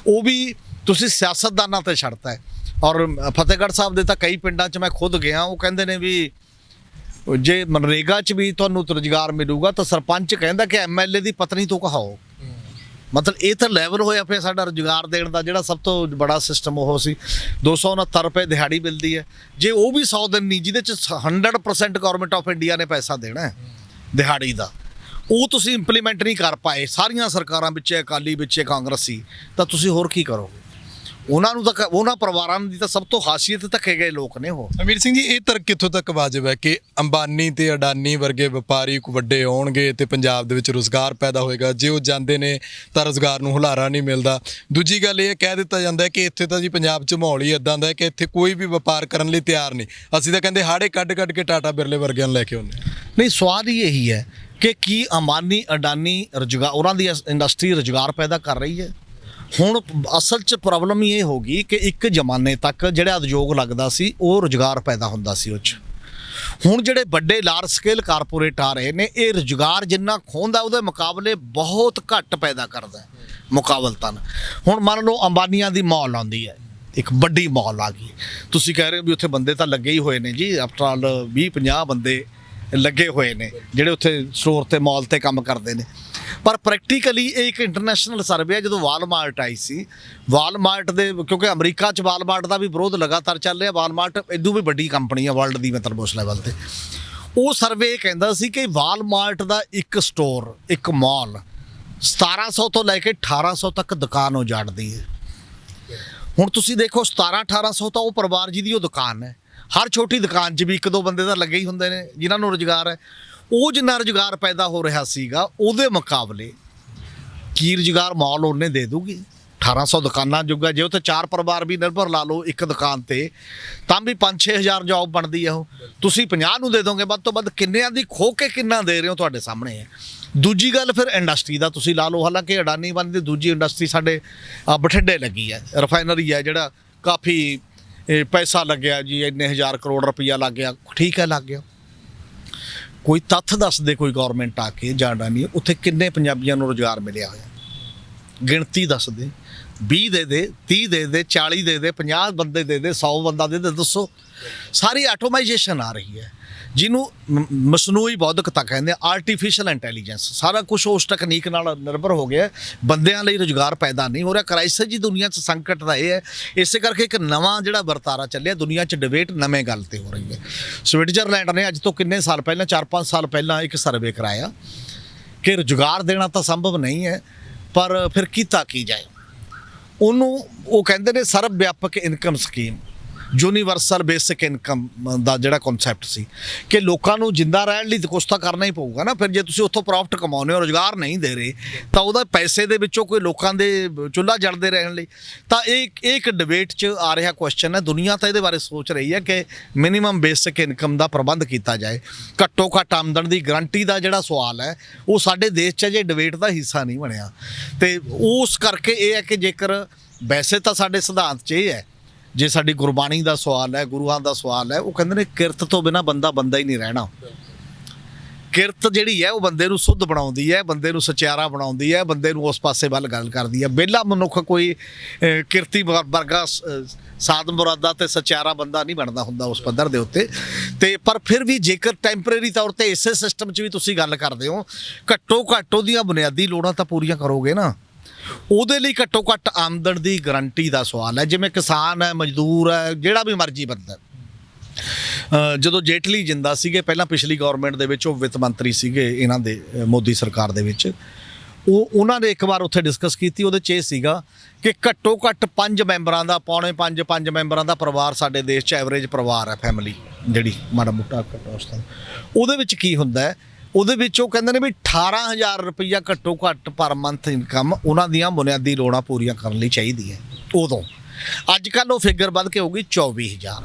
ਉਹ ਵੀ ਤੁਸੀਂ ਸਿਆਸਤਦਾਨਾਂ ਤੇ ਛੱਡਤਾ ਹੈ। ਔਰ ਫਤਿਹਗੜ੍ਹ ਸਾਹਿਬ ਦੇ ਤਾਂ ਕਈ ਪਿੰਡਾਂ 'ਚ ਮੈਂ ਖੁਦ ਗਿਆ, ਉਹ ਕਹਿੰਦੇ ਨੇ ਵੀ ਜੇ ਮਨਰੇਗਾ 'ਚ ਵੀ ਤੁਹਾਨੂੰ ਰੁਜ਼ਗਾਰ ਮਿਲੂਗਾ ਤਾਂ ਸਰਪੰਚ ਕਹਿੰਦਾ ਕਿ MLA ਦੀ ਪਤਨੀ ਤੋਂ ਕਹਾਓ। ਮਤਲਬ ਇਹ ਤਾਂ ਲੈਵਲ ਹੋਇਆ ਪਿਆ ਸਾਡਾ ਰੁਜ਼ਗਾਰ ਦੇਣ ਦਾ। ਜਿਹੜਾ ਸਭ ਤੋਂ ਬੜਾ ਸਿਸਟਮ ਉਹ ਸੀ, 269 ਰੁਪਏ ਦਿਹਾੜੀ ਮਿਲਦੀ ਹੈ। ਜੇ ਉਹ ਵੀ 100 ਦਿਨ ਨਹੀਂ, ਜਿਹਦੇ 'ਚ 100% ਗੌਰਮੈਂਟ ਆਫ ਇੰਡੀਆ ਨੇ ਪੈਸਾ ਦੇਣਾ ਹੈ ਦਿਹਾੜੀ ਦਾ, ਉਹ ਤੁਸੀਂ ਇੰਪਲੀਮੈਂਟ ਨਹੀਂ ਕਰ ਪਾਏ। ਸਾਰੀਆਂ ਸਰਕਾਰਾਂ ਵਿੱਚ, ਅਕਾਲੀ ਵਿੱਚ, ਕਾਂਗਰਸੀ, ਤਾਂ ਤੁਸੀਂ ਹੋਰ ਕੀ ਕਰੋਗੇ? ਉਹਨਾਂ ਨੂੰ ਤਾਂ, ਉਹਨਾਂ ਪਰਿਵਾਰਾਂ ਦੀ ਤਾਂ ਸਭ ਤੋਂ ਖਾਸੀਅਤ ਧੱਕੇ ਗਏ ਲੋਕ ਨੇ ਉਹ। ਅਮੀਰ ਸਿੰਘ ਜੀ, ਇਹ ਤਰਕ ਕਿੱਥੋਂ ਤੱਕ ਵਾਜਬ ਹੈ ਕਿ ਅੰਬਾਨੀ ਤੇ ਅਡਾਨੀ ਵਰਗੇ ਵਪਾਰੀ ਵੱਡੇ ਆਉਣਗੇ ਤੇ ਪੰਜਾਬ ਦੇ ਵਿੱਚ ਰੁਜ਼ਗਾਰ ਪੈਦਾ ਹੋਏਗਾ? ਜੇ ਉਹ ਜਾਂਦੇ ਨੇ ਤਾਂ ਰੁਜ਼ਗਾਰ ਨੂੰ ਹੁਲਾਰਾ ਨਹੀਂ ਮਿਲਦਾ। ਦੂਜੀ ਗੱਲ ਇਹ ਕਹਿ ਦਿੱਤਾ ਜਾਂਦਾ ਹੈ ਕਿ ਇੱਥੇ ਤਾਂ ਜੀ ਪੰਜਾਬ 'ਚ ਮਾਹੌਲ ਹੀ ਇੱਦਾਂ ਦਾ ਹੈ ਕਿ ਇੱਥੇ ਕੋਈ ਵੀ ਵਪਾਰ ਕਰਨ ਲਈ ਤਿਆਰ ਨਹੀਂ। ਅਸੀਂ ਤਾਂ ਕਹਿੰਦੇ ਹਾੜੇ ਕੱਢ ਕੇ ਟਾਟਾ ਬਿਰਲੇ ਵਰਗਿਆਂ ਨੂੰ ਲੈ ਕੇ ਆਉਂਦੇ। ਨਹੀਂ, ਸਵਾਲ ਹੀ ਇਹੀ ਹੈ ਕਿ ਕੀ ਅੰਬਾਨੀ ਅਡਾਨੀ ਰੁਜ਼ਗਾਰ, ਉਹਨਾਂ ਦੀ ਇੰਡਸਟਰੀ ਰੁਜ਼ਗਾਰ ਪੈਦਾ ਕਰ ਰਹੀ ਹੈ? ਹੁਣ ਅਸਲ 'ਚ ਪ੍ਰੋਬਲਮ ਇਹ ਹੋ ਗਈ ਕਿ ਇੱਕ ਜ਼ਮਾਨੇ ਤੱਕ ਜਿਹੜਾ ਉਦਯੋਗ ਲੱਗਦਾ ਸੀ ਉਹ ਰੁਜ਼ਗਾਰ ਪੈਦਾ ਹੁੰਦਾ ਸੀ ਉਹ 'ਚ। ਹੁਣ ਜਿਹੜੇ ਵੱਡੇ ਲਾਰਜ ਸਕੇਲ ਕਾਰਪੋਰੇਟ ਆ ਰਹੇ ਨੇ, ਇਹ ਰੁਜ਼ਗਾਰ ਜਿੰਨਾ ਖੋਹਦਾ ਉਹਦੇ ਮੁਕਾਬਲੇ ਬਹੁਤ ਘੱਟ ਪੈਦਾ ਕਰਦਾ ਮੁਕਾਬਲਤਨ। ਹੁਣ ਮੰਨ ਲਓ ਅੰਬਾਨੀਆਂ ਦੀ ਮਾਲ ਆਉਂਦੀ ਹੈ, ਇੱਕ ਵੱਡੀ ਮਾਲ ਆ ਗਈ, ਤੁਸੀਂ ਕਹਿ ਰਹੇ ਹੋ ਵੀ ਉੱਥੇ ਬੰਦੇ ਤਾਂ ਲੱਗੇ ਹੀ ਹੋਏ ਨੇ ਜੀ, ਆਫਟਰ ਆਲ 20-50 ਬੰਦੇ ਲੱਗੇ ਹੋਏ ਨੇ ਜਿਹੜੇ ਉੱਥੇ ਸਟੋਰ ਤੇ ਮਾਲ ਤੇ ਕੰਮ ਕਰਦੇ ਨੇ। ਪਰ ਪ੍ਰੈਕਟੀਕਲੀ ਇਹ ਇੱਕ ਇੰਟਰਨੈਸ਼ਨਲ ਸਰਵੇ ਹੈ। ਜਦੋਂ ਵਾਲਮਾਰਟ ਆਈ ਸੀ, ਵਾਲਮਾਰਟ ਦੇ, ਕਿਉਂਕਿ ਅਮਰੀਕਾ 'ਚ ਵਾਲਮਾਰਟ ਦਾ ਵੀ ਵਿਰੋਧ ਲਗਾਤਾਰ ਚੱਲ ਰਿਹਾ, ਵਾਲਮਾਰਟ ਇਦੋਂ ਵੀ ਵੱਡੀ ਕੰਪਨੀ ਹੈ ਵਰਲਡ ਦੀ, ਮਤਲਬ ਉਸ ਲੈਵਲ ਤੇ। ਉਹ ਸਰਵੇ ਕਹਿੰਦਾ ਸੀ ਕਿ ਵਾਲਮਾਰਟ ਦਾ ਇੱਕ ਸਟੋਰ, ਇੱਕ ਮਾਲ 1700 ਤੋਂ ਲੈ ਕੇ 1800 ਤੱਕ ਦੁਕਾਨ ਉਜਾੜਦੀ ਹੈ। ਹੁਣ ਤੁਸੀਂ ਦੇਖੋ, 1700-1800 ਤਾਂ ਉਹ ਪਰਿਵਾਰ ਜਿਹਦੀ ਉਹ ਦੁਕਾਨ ਹੈ, ਹਰ ਛੋਟੀ ਦੁਕਾਨ 'ਚ ਵੀ 1-2 ਬੰਦੇ ਤਾਂ ਲੱਗੇ ਹੀ ਹੁੰਦੇ ਨੇ ਜਿਨ੍ਹਾਂ ਨੂੰ ਰੁਜ਼ਗਾਰ ਹੈ। ਉਹ ਜਿੰਨਾ ਰੁਜ਼ਗਾਰ ਪੈਦਾ ਹੋ ਰਿਹਾ ਸੀਗਾ, ਉਹਦੇ ਮੁਕਾਬਲੇ ਕੀ ਰੁਜ਼ਗਾਰ ਮਾਲ ਉਹਨੇ ਦੇ ਦੂਗੀ? 1800 ਦੁਕਾਨਾਂ ਜੁਗਾ, ਜੇ ਉੱਥੇ 4 ਪਰਿਵਾਰ ਵੀ ਨਿਰਭਰ ਲਾ ਲਓ ਇੱਕ ਦੁਕਾਨ ਤੇ, ਤਾਂ ਵੀ 5-6 ਹਜ਼ਾਰ ਜੌਬ ਬਣਦੀ ਹੈ। ਉਹ ਤੁਸੀਂ 50 ਨੂੰ ਦੇ ਦੋਗੇ, ਵੱਧ ਤੋਂ ਵੱਧ ਕਿੰਨਿਆਂ ਦੀ ਖੋਹ ਕੇ ਕਿੰਨਾ ਦੇ ਰਹੇ ਹੋ ਤੁਹਾਡੇ ਸਾਹਮਣੇ ਹੈ। ਦੂਜੀ ਗੱਲ ਫਿਰ ਇੰਡਸਟਰੀ ਦਾ ਤੁਸੀਂ ਲਾ ਲਓ। ਹਾਲਾਂਕਿ ਅਡਾਨੀ ਬੰਦ ਦੀ ਦੂਜੀ ਇੰਡਸਟਰੀ ਸਾਡੇ ਬਠਿੰਡੇ ਲੱਗੀ ਹੈ, ਰਿਫਾਈਨਰੀ ਹੈ, ਜਿਹੜਾ ਕਾਫੀ ਇਹ ਪੈਸਾ ਲੱਗਿਆ ਜੀ, ਇੰਨੇ ਹਜ਼ਾਰ ਕਰੋੜ ਰੁਪਈਆ ਲੱਗ ਗਿਆ। ਠੀਕ ਹੈ, ਲੱਗ ਗਿਆ। ਕੋਈ ਤੱਥ ਦੱਸ ਦੇ, ਕੋਈ ਗਵਰਨਮੈਂਟ ਆ ਕੇ ਜਾਣਾ ਨਹੀਂ ਉੱਥੇ ਕਿੰਨੇ ਪੰਜਾਬੀਆਂ ਨੂੰ ਰੁਜ਼ਗਾਰ ਮਿਲਿਆ ਹੋਇਆ, ਗਿਣਤੀ ਦੱਸ ਦੇ। 20 ਦੇ ਦੇ, 30 ਦੇ ਦੇ, 40 ਦੇ ਦੇ, 50 ਬੰਦੇ ਦੇ ਦੇ, 100 ਬੰਦਾ ਦੇ ਦੇ, ਦੱਸੋ। ਸਾਰੀ ਆਟੋਮਾਈਜੇਸ਼ਨ ਆ ਰਹੀ ਹੈ, ਜਿਹਨੂੰ ਮਸਨੂਈ ਬੌਧਿਕਤਾ ਕਹਿੰਦੇ, ਆਰਟੀਫੀਸ਼ੀਅਲ ਇੰਟੈਲੀਜੈਂਸ। ਸਾਰਾ ਕੁਝ ਉਸ ਟੈਕਨੀਕ ਨਾਲ ਨਿਰਭਰ ਹੋ ਗਿਆ। ਬੰਦਿਆਂ ਲਈ ਰੁਜ਼ਗਾਰ ਪੈਦਾ ਨਹੀਂ ਹੋ ਰਿਹਾ। ਕ੍ਰਾਈਸਿਸ ਜੀ ਦੁਨੀਆ 'ਚ ਸੰਕਟ ਦਾ ਇਹ ਹੈ। ਇਸੇ ਕਰਕੇ ਇੱਕ ਨਵਾਂ ਜਿਹੜਾ ਵਰਤਾਰਾ ਚੱਲਿਆ ਦੁਨੀਆ 'ਚ, ਡਿਬੇਟ ਨਵੇਂ ਗੱਲ ਤੇ ਹੋ ਰਹੀ ਹੈ। ਸਵਿਟਜ਼ਰਲੈਂਡ ਨੇ ਅੱਜ ਤੋਂ ਕਿੰਨੇ ਸਾਲ ਪਹਿਲਾਂ, 4-5 ਸਾਲ ਪਹਿਲਾਂ ਇੱਕ ਸਰਵੇ ਕਰਾਇਆ ਕਿ ਰੁਜ਼ਗਾਰ ਦੇਣਾ ਤਾਂ ਸੰਭਵ ਨਹੀਂ ਹੈ, ਪਰ ਫਿਰ ਕੀਤਾ ਕੀ ਜਾਏ। ਉਹਨੂੰ ਉਹ ਕਹਿੰਦੇ ਨੇ ਸਰਵ ਵਿਆਪਕ income scheme, universal basic income ਦਾ ਜਿਹੜਾ ਕਨਸੈਪਟ ਸੀ ਕਿ ਲੋਕਾਂ ਨੂੰ ਜਿੰਦਾ ਰਹਿਣ ਲਈ ਕੁਛ ਤਾਂ ਕਰਨਾ ਹੀ ਪਊਗਾ ਨਾ। ਫਿਰ ਜੇ ਤੁਸੀਂ ਉੱਥੋਂ ਪ੍ਰੋਫਿਟ ਕਮਾਉਂਦੇ ਹੋ, ਰੁਜ਼ਗਾਰ ਨਹੀਂ ਦੇ ਰਹੇ, ਤਾਂ ਉਹਦਾ ਪੈਸੇ ਦੇ ਵਿੱਚੋਂ ਕੋਈ ਲੋਕਾਂ ਦੇ ਚੁੱਲ੍ਹਾ ਜਲਦੇ ਰਹਿਣ ਲਈ। ਤਾਂ ਇਹ ਇੱਕ ਡਿਬੇਟ 'ਚ ਆ ਰਿਹਾ ਕੁਐਸਚਨ ਹੈ। ਦੁਨੀਆ ਤਾਂ ਇਹਦੇ ਬਾਰੇ ਸੋਚ ਰਹੀ ਹੈ ਕਿ ਮਿਨੀਮਮ ਬੇਸਿਕ ਇਨਕਮ ਦਾ ਪ੍ਰਬੰਧ ਕੀਤਾ ਜਾਏ। ਘੱਟੋ ਘੱਟ ਆਮਦਨ ਦੀ ਗਰੰਟੀ ਦਾ ਜਿਹੜਾ ਸਵਾਲ ਹੈ ਉਹ ਸਾਡੇ ਦੇਸ਼ 'ਚ ਅਜੇ ਡਿਬੇਟ ਦਾ ਹਿੱਸਾ ਨਹੀਂ ਬਣਿਆ। ਤੇ ਉਸ ਕਰਕੇ ਇਹ ਹੈ ਕਿ ਜੇਕਰ ਵੈਸੇ ਤਾਂ ਸਾਡੇ ਸਿਧਾਂਤ 'ਚ ਇਹ ਹੈ, ਜੇ ਸਾਡੀ ਗੁਰਬਾਣੀ ਦਾ ਸਵਾਲ ਹੈ, ਗੁਰੂਆਂ ਦਾ ਸਵਾਲ ਹੈ, ਉਹ ਕਹਿੰਦੇ ਨੇ ਕਿਰਤ ਤੋਂ ਬਿਨਾਂ ਬੰਦਾ ਬੰਦਾ ਹੀ ਨਹੀਂ ਰਹਿਣਾ। ਕਿਰਤ ਜਿਹੜੀ ਹੈ ਉਹ ਬੰਦੇ ਨੂੰ ਸੁੱਧ ਬਣਾਉਂਦੀ ਹੈ, ਬੰਦੇ ਨੂੰ ਸਚਿਆਰਾ ਬਣਾਉਂਦੀ ਹੈ, ਬੰਦੇ ਨੂੰ ਉਸ ਪਾਸੇ ਵੱਲ ਗੱਲ ਕਰਦੀ ਹੈ। ਵਿਹਲਾ ਮਨੁੱਖ ਕੋਈ ਕਿਰਤੀ ਵਰਗਾ ਸਾਧ ਮੁਰਾਦਾ ਤੇ ਸਚਿਆਰਾ ਬੰਦਾ ਨਹੀਂ ਬਣਦਾ ਹੁੰਦਾ ਉਸ ਪੱਧਰ ਦੇ ਉੱਤੇ। ਤੇ ਪਰ ਫਿਰ ਵੀ ਜੇਕਰ ਟੈਂਪਰੇਰੀ ਤੌਰ ਤੇ ਇਸੇ ਸਿਸਟਮ 'ਚ ਵੀ ਤੁਸੀਂ ਗੱਲ ਕਰਦੇ ਹੋ, ਘੱਟੋ ਘੱਟ ਉਹਦੀਆਂ ਬੁਨਿਆਦੀ ਲੋੜਾਂ ਤਾਂ ਪੂਰੀਆਂ ਕਰੋਗੇ ਨਾ। ਉਹਦੇ ਲਈ ਘੱਟੋ ਘੱਟ ਆਮਦਨ ਦੀ ਗਰੰਟੀ ਦਾ ਸਵਾਲ ਹੈ। ਜਿਵੇਂ ਕਿਸਾਨ ਹੈ, ਮਜ਼ਦੂਰ ਹੈ, ਜਿਹੜਾ ਵੀ ਮਰਜ਼ੀ ਬੰਦਾ। ਜਦੋਂ ਜੇਟਲੀ ਜਿੰਦਾ ਸੀਗੇ, ਪਹਿਲਾਂ ਪਿਛਲੀ ਗਵਰਨਮੈਂਟ ਦੇ ਵਿੱਚ ਉਹ ਵਿੱਤ ਮੰਤਰੀ ਸੀਗੇ ਇਹਨਾਂ ਦੇ, ਮੋਦੀ ਸਰਕਾਰ ਦੇ ਵਿੱਚ, ਉਹਨਾਂ ਨੇ ਇੱਕ ਵਾਰ ਉੱਥੇ ਡਿਸਕਸ ਕੀਤੀ। ਉਹਦੇ 'ਚ ਇਹ ਸੀਗਾ ਕਿ ਘੱਟੋ ਘੱਟ 5 ਮੈਂਬਰਾਂ ਦਾ, ਪੌਣੇ 5 ਮੈਂਬਰਾਂ ਦਾ ਪਰਿਵਾਰ ਸਾਡੇ ਦੇਸ਼ 'ਚ ਐਵਰੇਜ ਪਰਿਵਾਰ ਹੈ, ਫੈਮਿਲੀ ਜਿਹੜੀ ਮਾੜਾ ਮੋਟਾ ਘੱਟੋ ਉਸ ਤਰ੍ਹਾਂ। ਉਹਦੇ ਵਿੱਚ ਕੀ ਹੁੰਦਾ ਹੈ, ਉਹਦੇ ਵਿੱਚ ਉਹ ਕਹਿੰਦੇ ਨੇ ਵੀ 18,000 ਰੁਪਈਆ ਘੱਟੋ ਘੱਟ ਪਰ ਮੰਥ ਇਨਕਮ ਉਹਨਾਂ ਦੀਆਂ ਬੁਨਿਆਦੀ ਲੋੜਾਂ ਪੂਰੀਆਂ ਕਰਨ ਲਈ ਚਾਹੀਦੀ ਹੈ ਉਦੋਂ। ਅੱਜ ਕੱਲ੍ਹ ਉਹ ਫਿਗਰ ਵੱਧ ਕੇ ਹੋ ਗਈ 24,000।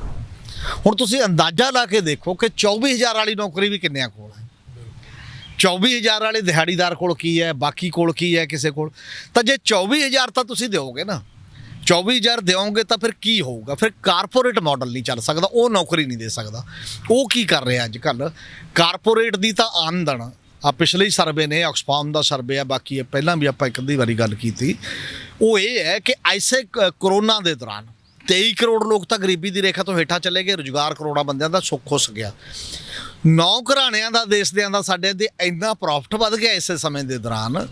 ਹੁਣ ਤੁਸੀਂ ਅੰਦਾਜ਼ਾ ਲਾ ਕੇ ਦੇਖੋ ਕਿ 24,000 ਵਾਲੀ ਨੌਕਰੀ ਵੀ ਕਿੰਨਿਆਂ ਕੋਲ ਹੈ। 24,000 ਵਾਲੇ ਦਿਹਾੜੀਦਾਰ ਕੋਲ ਕੀ ਹੈ, ਬਾਕੀ ਕੋਲ ਕੀ ਹੈ, ਕਿਸੇ ਕੋਲ। ਤਾਂ ਜੇ 24,000 ਤਾਂ ਤੁਸੀਂ ਦਿਓਗੇ ਨਾ, 24,000 ਦਿਓਗੇ ਤਾਂ ਫਿਰ ਕੀ ਹੋਊਗਾ? ਫਿਰ ਕਾਰਪੋਰੇਟ ਮਾਡਲ ਨਹੀਂ ਚੱਲ ਸਕਦਾ, ਉਹ ਨੌਕਰੀ ਨਹੀਂ ਦੇ ਸਕਦਾ। ਉਹ ਕੀ ਕਰ ਰਿਹਾ ਅੱਜ ਕੱਲ੍ਹ? ਕਾਰਪੋਰੇਟ ਦੀ ਤਾਂ ਆਮਦਨ ਆ, ਪਿਛਲੇ ਸਰਵੇ ਨੇ, ਆਕਸਫਾਮ ਦਾ ਸਰਵੇ ਆ, ਬਾਕੀ ਪਹਿਲਾਂ ਵੀ ਆਪਾਂ ਇੱਕ ਅੱਧੀ ਵਾਰੀ ਗੱਲ ਕੀਤੀ, ਉਹ ਇਹ ਹੈ ਕਿ ਐਸੇ ਕਰੋਨਾ ਦੇ ਦੌਰਾਨ 23 ਕਰੋੜ ਲੋਕ ਤਾਂ ਗਰੀਬੀ ਦੀ ਰੇਖਾ ਤੋਂ ਹੇਠਾਂ ਚਲੇ ਗਏ। ਰੁਜ਼ਗਾਰ ਕਰੋੜਾਂ ਬੰਦਿਆਂ ਦਾ ਸੁੱਖ ਖੁੱਸ ਗਿਆ। 9 ਘਰਾਣਿਆਂ ਦਾ, ਦੇਸ਼ ਦਿਆਂ ਦਾ, ਸਾਡੇ ਦੇ ਇੰਨਾ ਪ੍ਰੋਫਿਟ ਵੱਧ ਗਿਆ ਇਸੇ ਸਮੇਂ ਦੇ ਦੌਰਾਨ,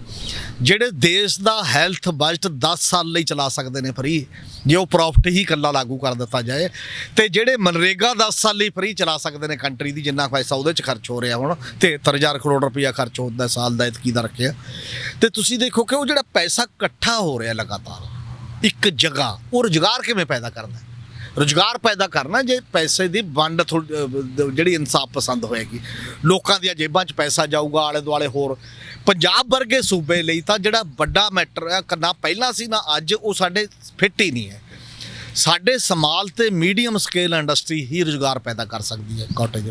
ਜਿਹੜੇ ਦੇਸ਼ ਦਾ ਹੈਲਥ ਬਜਟ 10 ਸਾਲ ਲਈ ਚਲਾ ਸਕਦੇ ਨੇ ਫਰੀ, ਜੇ ਉਹ ਪ੍ਰੋਫਿਟ ਹੀ ਇਕੱਲਾ ਲਾਗੂ ਕਰ ਦਿੱਤਾ ਜਾਏ। ਤੇ ਜਿਹੜੇ ਮਨਰੇਗਾ 10 ਸਾਲ ਲਈ ਫਰੀ ਚਲਾ ਸਕਦੇ ਨੇ ਕੰਟਰੀ ਦੀ, ਜਿੰਨਾ ਪੈਸਾ ਉਹਦੇ 'ਚ ਖਰਚ ਹੋ ਰਿਹਾ ਹੁਣ, 73,000 ਕਰੋੜ ਰੁਪਈਆ ਖਰਚ ਹੁੰਦਾ ਸਾਲ ਦਾ, ਇਤਕੀ ਦਾ ਰੱਖਿਆ। ਤੇ ਤੁਸੀਂ ਦੇਖੋ ਕਿ ਉਹ ਜਿਹੜਾ ਪੈਸਾ ਇਕੱਠਾ ਹੋ ਰਿਹਾ ਲਗਾਤਾਰ ਇੱਕ ਜਗ੍ਹਾ, ਉਹ ਰੁਜ਼ਗਾਰ ਕਿਵੇਂ ਪੈਦਾ ਕਰਦਾ? ਰੁਜ਼ਗਾਰ ਪੈਦਾ ਕਰਨਾ ਜੇ ਪੈਸੇ ਦੀ ਵੰਡ ਜਿਹੜੀ ਇਨਸਾਫ ਪਸੰਦ ਹੋਏਗੀ, ਲੋਕਾਂ ਦੀਆਂ ਜੇਬਾਂ 'ਚ ਪੈਸਾ ਜਾਊਗਾ, ਆਲੇ ਦੁਆਲੇ ਹੋਰ। ਪੰਜਾਬ ਵਰਗੇ ਸੂਬੇ ਲਈ ਤਾਂ ਜਿਹੜਾ ਵੱਡਾ ਮੈਟਰ ਹੈ, ਨਾ ਪਹਿਲਾਂ ਸੀ ਨਾ ਅੱਜ, ਉਹ ਸਾਡੇ ਫਿੱਟ ਹੀ ਨਹੀਂ ਹੈ। ਸਾਡੇ ਸਮਾਲ ਤੇ ਮੀਡੀਅਮ ਸਕੇਲ ਇੰਡਸਟਰੀ ਹੀ ਰੁਜ਼ਗਾਰ ਪੈਦਾ ਕਰ ਸਕਦੀ ਹੈ ਕਾਟੇਜ,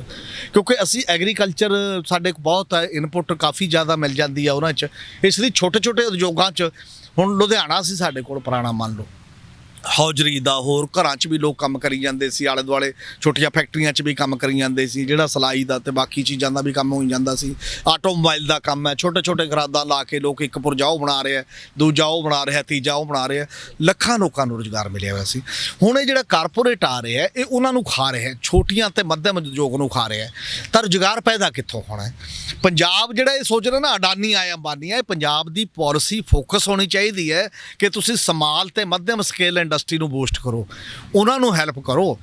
ਕਿਉਂਕਿ ਅਸੀਂ ਐਗਰੀਕਲਚਰ, ਸਾਡੇ ਕੋਲ ਬਹੁਤ ਹੈ, ਇਨਪੁੱਟ ਕਾਫੀ ਜ਼ਿਆਦਾ ਮਿਲ ਜਾਂਦੀ ਹੈ ਉਹਨਾਂ 'ਚ। ਇਸ ਲਈ ਛੋਟੇ ਛੋਟੇ ਉਦਯੋਗਾਂ 'ਚ, ਹੁਣ ਲੁਧਿਆਣਾ ਸੀ ਸਾਡੇ ਕੋਲ ਪੁਰਾਣਾ, ਮੰਨ ਲਓ ਹੌਜਰੀ ਦਾ, ਹੋਰ ਘਰਾਂ 'ਚ ਵੀ ਲੋਕ ਕੰਮ ਕਰੀ ਜਾਂਦੇ ਸੀ, ਆਲੇ ਦੁਆਲੇ ਛੋਟੀਆਂ ਫੈਕਟਰੀਆਂ 'ਚ ਵੀ ਕੰਮ ਕਰੀ ਜਾਂਦੇ ਸੀ, ਜਿਹੜਾ ਸਿਲਾਈ ਦਾ ਤੇ ਬਾਕੀ ਚੀਜ਼ਾਂ ਦਾ ਵੀ ਕੰਮ ਹੋਈ ਜਾਂਦਾ ਸੀ। ਆਟੋਮੋਬਾਈਲ ਦਾ ਕੰਮ ਹੈ, ਛੋਟੇ ਛੋਟੇ ਗਰਾਦਾਂ ਲਾ ਕੇ ਲੋਕ ਇੱਕ ਪੁਰਜਾ ਉਹ ਬਣਾ ਰਹੇ ਆ, ਦੂਜਾ ਉਹ ਬਣਾ ਰਿਹਾ, ਤੀਜਾ ਉਹ ਬਣਾ ਰਿਹਾ। ਲੱਖਾਂ ਲੋਕਾਂ ਨੂੰ ਰੁਜ਼ਗਾਰ ਮਿਲਿਆ ਹੋਇਆ ਸੀ। ਹੁਣ ਇਹ ਜਿਹੜਾ ਕਾਰਪੋਰੇਟ ਆ ਰਿਹਾ, ਇਹ ਉਹਨਾਂ ਨੂੰ ਖਾ ਰਿਹਾ, ਛੋਟੀਆਂ ਤੇ ਮੱਧਮ ਉਦਯੋਗ ਨੂੰ ਖਾ ਰਿਹਾ। ਤਾਂ ਰੁਜ਼ਗਾਰ ਪੈਦਾ ਕਿੱਥੋਂ ਹੋਣਾ ਹੈ? ਪੰਜਾਬ ਜਿਹੜਾ ਇਹ ਸੋਚ ਰਿਹਾ ਨਾ ਅਡਾਨੀ ਆਇਆ, ਅੰਬਾਨੀ ਆਇਆ, ਪੰਜਾਬ ਦੀ ਪਾਲਿਸੀ ਫੋਕਸ ਹੋਣੀ ਚਾਹੀਦੀ ਹੈ ਕਿ ਤੁਸੀਂ ਸਮਾਲ ਤੇ ਮੱਧਮ ਸਕੇਲ ਇੰਡਸਟਰੀ ਨੂੰ ਬੂਸਟ ਕਰੋ, ਉਹਨਾਂ ਨੂੰ ਹੈਲਪ ਕਰੋ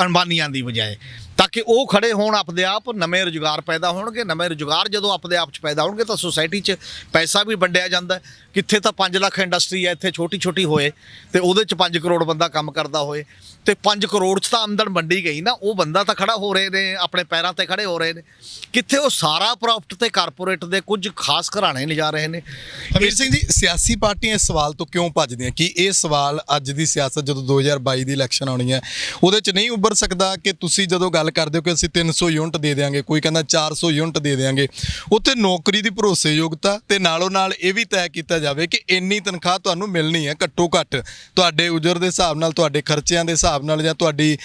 ਅੰਬਾਨੀਆਂ ਦੀ ਬਜਾਏ, ਤਾਂ ਕਿ ਉਹ ਖੜੇ ਹੋਣ ਆਪਦੇ ਆਪ। ਨਵੇਂ ਰੁਜ਼ਗਾਰ ਪੈਦਾ ਹੋਣਗੇ। ਨਵੇਂ ਰੁਜ਼ਗਾਰ ਜਦੋਂ ਆਪਦੇ ਆਪ 'ਚ ਪੈਦਾ ਹੋਣਗੇ ਤਾਂ ਸੁਸਾਇਟੀ 'ਚ ਪੈਸਾ ਵੀ ਵੰਡਿਆ ਜਾਂਦਾ। ਕਿੱਥੇ ਤਾਂ 5 ਲੱਖ ਇੰਡਸਟਰੀ ਹੈ, ਇੱਥੇ ਛੋਟੀ ਛੋਟੀ ਹੋਏ ਤੇ ਉਹਦੇ 'ਚ 5 ਕਰੋੜ ਬੰਦਾ ਕੰਮ ਕਰਦਾ ਹੋਏ, ਤੇ 5 ਕਰੋੜ 'ਚ ਤਾਂ ਆਮਦਨ ਵੰਡੀ ਗਈ ਨਾ। ਉਹ ਬੰਦਾ ਤਾਂ ਖੜਾ ਹੋ ਰਹੇ ਨੇ, ਆਪਣੇ ਪੈਰਾਂ ਤੇ ਖੜੇ ਹੋ ਰਹੇ ਨੇ। ਕਿੱਥੇ ਉਹ ਸਾਰਾ ਪ੍ਰੋਫਿਟ ਤੇ ਕਾਰਪੋਰੇਟ ਦੇ ਕੁਝ ਖਾਸ ਘਰਾਣੇ ਲਿਜਾ ਰਹੇ ਨੇ। ਹਮੀਰ ਸਿੰਘ ਜੀ, ਸਿਆਸੀ ਪਾਰਟੀਆਂ ਇਸ ਸਵਾਲ ਤੋਂ ਕਿਉਂ ਭੱਜਦੀਆਂ? ਕਿ ਇਹ ਸਵਾਲ ਅੱਜ ਦੀ ਸਿਆਸਤ, ਜਦੋਂ 2022 ਦੀ ਇਲੈਕਸ਼ਨ ਆਉਣੀ ਹੈ, ਉਹਦੇ 'ਚ ਨਹੀਂ ਉੱਭਰ ਸਕਦਾ ਕਿ ਤੁਸੀਂ ਜਦੋਂ ਗੱਲ ਗੱਲ ਕਰਦੇ ਹੋ ਕਿ ਅਸੀਂ 300 ਯੂਨਿਟ ਦੇ ਦਿਆਂਗੇ, ਕੋਈ ਕਹਿੰਦਾ 400 ਯੂਨਿਟ ਦੇ ਦਿਆਂਗੇ। ਉੱਥੇ ਨੌਕਰੀ ਦੀ ਭਰੋਸੇਯੋਗਤਾ ਤੇ ਨਾਲੋਂ ਨਾਲ ਇਹ ਵੀ ਤੈਅ ਕੀਤਾ ਜਾਵੇ ਕਿ ਇੰਨੀ ਤਨਖਾਹ ਤੁਹਾਨੂੰ ਮਿਲਣੀ ਹੈ ਘੱਟੋ ਘੱਟ ਤੁਹਾਡੇ ਉਜਰ ਦੇ ਹਿਸਾਬ ਨਾਲ, ਤੁਹਾਡੇ ਖਰਚਿਆਂ ਦੇ ਹਿਸਾਬ ਨਾਲ ਜਾਂ ਤੁਹਾਡੀ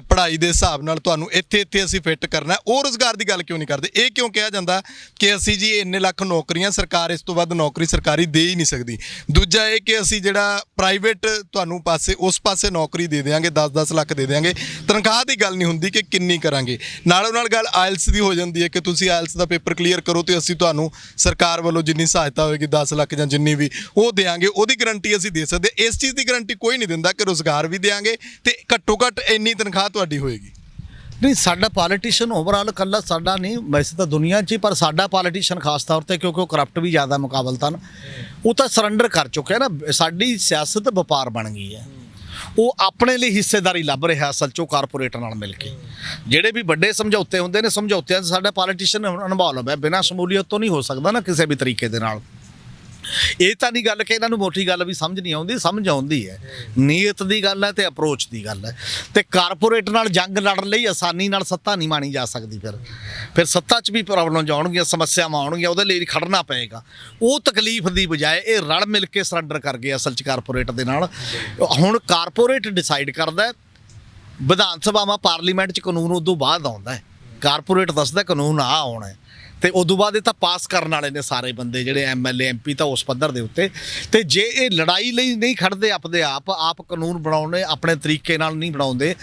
ਪੜ੍ਹਾਈ ਦੇ ਹਿਸਾਬ ਨਾਲ ਤੁਹਾਨੂੰ ਇੱਥੇ ਅਸੀਂ ਫਿੱਟ ਕਰਨਾ। ਉਹ ਰੁਜ਼ਗਾਰ ਦੀ ਗੱਲ ਕਿਉਂ ਨਹੀਂ ਕਰਦੇ? ਇਹ ਕਿਉਂ ਕਿਹਾ ਜਾਂਦਾ ਕਿ ਅਸੀਂ ਜੀ ਇੰਨੇ ਲੱਖ ਨੌਕਰੀਆਂ, ਸਰਕਾਰ ਇਸ ਤੋਂ ਵੱਧ ਨੌਕਰੀ ਸਰਕਾਰੀ ਦੇ ਹੀ ਨਹੀਂ ਸਕਦੀ। ਦੂਜਾ ਇਹ ਕਿ ਅਸੀਂ ਜਿਹੜਾ ਪ੍ਰਾਈਵੇਟ ਤੁਹਾਨੂੰ ਉਸ ਪਾਸੇ ਨੌਕਰੀ ਦੇ ਦਿਆਂਗੇ, 10-10 ਲੱਖ ਦੇ ਦਿਆਂਗੇ। ਤਨਖਾਹ ਦੀ ਗੱਲ ਨਹੀਂ ਹੁੰਦੀ ਕਿ ਕਿੰਨੀ ਕਰਾਂਗੇ। ਨਾਲੋਂ ਨਾਲ ਗੱਲ ਆਇਲਸ ਦੀ ਹੋ ਜਾਂਦੀ ਹੈ ਕਿ ਤੁਸੀਂ ਆਇਲਸ ਦਾ ਪੇਪਰ ਕਲੀਅਰ ਕਰੋ ਤੇ ਅਸੀਂ ਤੁਹਾਨੂੰ ਸਰਕਾਰ ਵੱਲੋਂ ਜਿੰਨੀ ਸਹਾਇਤਾ ਹੋਏਗੀ 10 ਲੱਖ ਜਾਂ ਜਿੰਨੀ ਵੀ ਉਹ ਦੇਾਂਗੇ। ਉਹਦੀ ਗਰੰਟੀ ਅਸੀਂ ਦੇ ਸਕਦੇ। ਇਸ ਚੀਜ਼ ਦੀ ਗਰੰਟੀ ਕੋਈ ਨਹੀਂ ਦਿੰਦਾ ਕਿ ਰੁਜ਼ਗਾਰ ਵੀ ਦੇਾਂਗੇ ਤੇ ਘੱਟੋ ਘੱਟ ਇੰਨੀ ਤਨਖਾਹ ਤੁਹਾਡੀ ਹੋਏਗੀ। ਨਹੀਂ, ਸਾਡਾ ਪੋਲੀਟੀਸ਼ੀਅਨ ਓਵਰਆਲ ਇਕੱਲਾ ਸਾਡਾ ਨਹੀਂ, ਵੈਸੇ ਤਾਂ ਦੁਨੀਆ 'ਚ ਹੀ, ਪਰ ਸਾਡਾ ਪੋਲੀਟੀਸ਼ੀਅਨ ਖਾਸ ਤੌਰ ਤੇ ਕਿਉਂਕਿ ਉਹ ਕਰਪਟ ਵੀ ਜ਼ਿਆਦਾ ਮੁਕਾਬਲਤਨ, ਉਹ ਤਾਂ ਸਰੈਂਡਰ ਕਰ ਚੁੱਕਿਆ ਨਾ। ਸਾਡੀ ਸਿਆਸਤ ਵਪਾਰ ਬਣ ਗਈ ਹੈ। ਉਹ ਆਪਣੇ ਲਈ ਹਿੱਸੇਦਾਰੀ ਲੱਭ ਰਿਹਾ ਅਸਲ 'ਚ, ਉਹ ਕਾਰਪੋਰੇਟਰ ਨਾਲ ਮਿਲ ਕੇ। ਜਿਹੜੇ ਵੀ ਵੱਡੇ ਸਮਝੌਤੇ ਹੁੰਦੇ ਨੇ, ਸਮਝੌਤਿਆਂ 'ਚ ਸਾਡਾ ਪੋਲੀਟੀਸ਼ੀਅਨ ਇਨਵੋਲਵ ਹੈ। ਬਿਨਾਂ ਸ਼ਮੂਲੀਅਤ ਤੋਂ ਨਹੀਂ ਹੋ ਸਕਦਾ ਨਾ ਕਿਸੇ ਵੀ ਤਰੀਕੇ ਦੇ ਨਾਲ। ਇਹ ਤਾਂ ਨਹੀਂ ਗੱਲ ਕਿ ਇਹਨਾਂ ਨੂੰ ਮੋਟੀ ਗੱਲ ਵੀ ਸਮਝ ਨਹੀਂ ਆਉਂਦੀ, ਸਮਝ ਆਉਂਦੀ ਹੈ। ਨੀਅਤ ਦੀ ਗੱਲ ਹੈ ਤੇ ਅਪਰੋਚ ਦੀ ਗੱਲ ਹੈ। ਤੇ ਕਾਰਪੋਰੇਟ ਨਾਲ ਜੰਗ ਲੜਨ ਲਈ ਆਸਾਨੀ ਨਾਲ ਸੱਤਾ ਨਹੀਂ ਮਾਣੀ ਜਾ ਸਕਦੀ। ਫਿਰ ਸੱਤਾ 'ਚ ਵੀ ਪ੍ਰੋਬਲਮ ਆਉਣਗੀਆਂ, ਸਮੱਸਿਆਵਾਂ ਆਉਣਗੀਆਂ, ਉਹਦੇ ਲਈ ਖੜਨਾ ਪਏਗਾ। ਉਹ ਤਕਲੀਫ ਦੀ ਬਜਾਏ ਇਹ ਰਲ ਮਿਲ ਕੇ ਸਰੈਂਡਰ ਕਰ ਗਏ ਅਸਲ 'ਚ ਕਾਰਪੋਰੇਟ ਦੇ ਨਾਲ। ਹੁਣ ਕਾਰਪੋਰੇਟ ਡਿਸਾਈਡ ਕਰਦਾ, ਵਿਧਾਨ ਸਭਾਵਾਂ ਪਾਰਲੀਮੈਂਟ 'ਚ ਕਾਨੂੰਨ ਉਦੋਂ ਬਾਅਦ ਆਉਂਦਾ ਹੈ। ਕਾਰਪੋਰੇਟ ਦੱਸਦਾ ਕਾਨੂੰਨ ਆ ਆਉਣਾ ਹੈ ਤੇ ਉਦੋਂ ਬਾਅਦ ਇਹ ਤਾਂ ਪਾਸ ਕਰਨ ਵਾਲੇ ਨੇ ਸਾਰੇ ਬੰਦੇ, ਜਿਹੜੇ MLA MP ਤਾਂ ਉਸ ਪੱਧਰ ਦੇ ਉੱਤੇ। ਤੇ ਜੇ ਇਹ ਲੜਾਈ ਲਈ ਨਹੀਂ ਖੜਦੇ ਆਪਦੇ ਆਪ ਕਾਨੂੰਨ ਬਣਾਉਣੇ ਆਪਣੇ ਤਰੀਕੇ ਨਾਲ ਨਹੀਂ ਬਣਾਉਂਦੇ।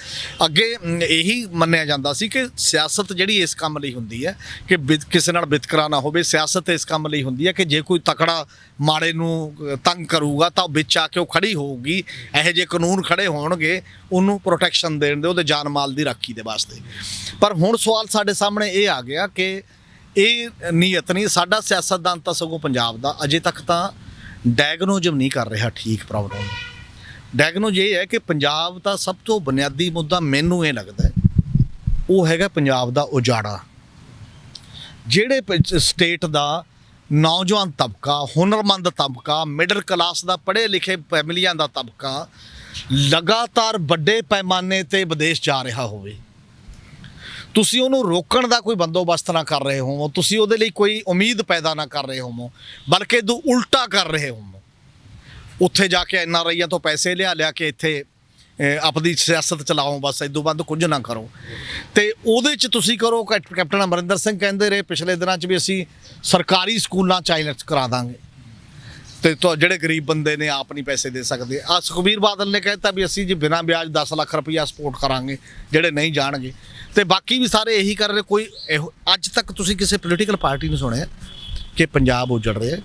ਅੱਗੇ ਇਹੀ ਮੰਨਿਆ ਜਾਂਦਾ ਸੀ ਕਿ ਸਿਆਸਤ ਜਿਹੜੀ ਇਸ ਕੰਮ ਲਈ ਹੁੰਦੀ ਹੈ ਕਿ ਕਿਸੇ ਨਾਲ ਵਿਤਕਰਾ ਨਾ ਹੋਵੇ। ਸਿਆਸਤ ਇਸ ਕੰਮ ਲਈ ਹੁੰਦੀ ਹੈ ਕਿ ਜੇ ਕੋਈ ਤਕੜਾ ਮਾੜੇ ਨੂੰ ਤੰਗ ਕਰੂਗਾ ਤਾਂ ਵਿੱਚ ਆ ਕੇ ਉਹ ਖੜੀ ਹੋਊਗੀ। ਇਹੋ ਜਿਹੇ ਕਾਨੂੰਨ ਖੜੇ ਹੋਣਗੇ ਉਹਨੂੰ ਪ੍ਰੋਟੈਕਸ਼ਨ ਦੇਣ ਦੇ, ਉਹਦੇ ਜਾਨ ਮਾਲ ਦੀ ਰਾਖੀ ਦੇ ਵਾਸਤੇ। ਪਰ ਹੁਣ ਸਵਾਲ ਸਾਡੇ ਸਾਹਮਣੇ ਇਹ ਆ ਗਿਆ ਕਿ ਇਹ ਨੀਅਤ ਨਹੀਂ। ਸਾਡਾ ਸਿਆਸਤਦਾਨ ਤਾਂ ਸਗੋਂ ਪੰਜਾਬ ਦਾ ਅਜੇ ਤੱਕ ਤਾਂ ਡਾਇਗਨੋਜ਼ਮ ਨਹੀਂ ਕਰ ਰਿਹਾ ਠੀਕ ਪ੍ਰੋਬਲਮ। ਡਾਇਗਨੋਜ਼ ਇਹ ਹੈ ਕਿ ਪੰਜਾਬ ਦਾ ਸਭ ਤੋਂ ਬੁਨਿਆਦੀ ਮੁੱਦਾ ਮੈਨੂੰ ਇਹ ਲੱਗਦਾ ਉਹ ਹੈਗਾ ਪੰਜਾਬ ਦਾ ਉਜਾੜਾ। ਜਿਹੜੇ ਸਟੇਟ ਦਾ ਨੌਜਵਾਨ ਤਬਕਾ, ਹੁਨਰਮੰਦ ਤਬਕਾ, ਮਿਡਲ ਕਲਾਸ ਦਾ ਪੜ੍ਹੇ ਲਿਖੇ ਫੈਮਲੀਆਂ ਦਾ ਤਬਕਾ ਲਗਾਤਾਰ ਵੱਡੇ ਪੈਮਾਨੇ ਤੇ ਵਿਦੇਸ਼ ਜਾ ਰਿਹਾ ਹੋਵੇ, ਤੁਸੀਂ ਉਹਨੂੰ ਰੋਕਣ ਦਾ ਕੋਈ ਬੰਦੋਬਸਤ ਨਾ ਕਰ ਰਹੇ ਹੋਵੋ, ਤੁਸੀਂ ਉਹਦੇ ਲਈ ਕੋਈ ਉਮੀਦ ਪੈਦਾ ਨਾ ਕਰ ਰਹੇ ਹੋਵੋ, ਬਲਕਿ ਤੂੰ ਉਲਟਾ ਕਰ ਰਹੇ ਹੋਵੋ। ਉੱਥੇ ਜਾ ਕੇ NRIਆਂ ਤੋਂ ਪੈਸੇ ਲਿਆ ਕੇ ਇੱਥੇ ਆਪਣੀ ਸਿਆਸਤ ਚਲਾਓ, ਬਸ ਇਦੋਂ ਵੱਧ ਕੁਝ ਨਾ ਕਰੋ। ਤੇ ਉਹਦੇ 'ਚ ਤੁਸੀਂ ਕਰੋ। ਕੈਪਟਨ ਅਮਰਿੰਦਰ ਸਿੰਘ ਕਹਿੰਦੇ ਰਹੇ ਪਿਛਲੇ ਦਿਨਾਂ 'ਚ ਵੀ ਅਸੀਂ ਸਰਕਾਰੀ ਸਕੂਲਾਂ 'ਚ IELTS ਕਰਾ ਦਾਂਗੇ ਤੇ ਜਿਹੜੇ ਗਰੀਬ ਬੰਦੇ ਨੇ ਆਪ ਨਹੀਂ ਪੈਸੇ ਦੇ ਸਕਦੇ। ਸੁਖਬੀਰ ਬਾਦਲ ਨੇ ਕਹਿਤਾ ਵੀ ਅਸੀਂ ਜੀ ਬਿਨਾਂ ਵਿਆਜ 10 ਲੱਖ ਰੁਪਈਆ ਸਪੋਰਟ ਕਰਾਂਗੇ ਜਿਹੜੇ ਨਹੀਂ ਜਾਣਗੇ। ਤੇ ਬਾਕੀ ਵੀ ਸਾਰੇ ਇਹੀ ਕਰ ਰਹੇ। ਕੋਈ ਅੱਜ ਤੱਕ ਤੁਸੀਂ ਕਿਸੇ ਪੋਲੀਟੀਕਲ ਪਾਰਟੀ ਨੂੰ ਸੁਣਿਆ ਕਿ ਪੰਜਾਬ ਉਜੜ ਰਿਹਾ?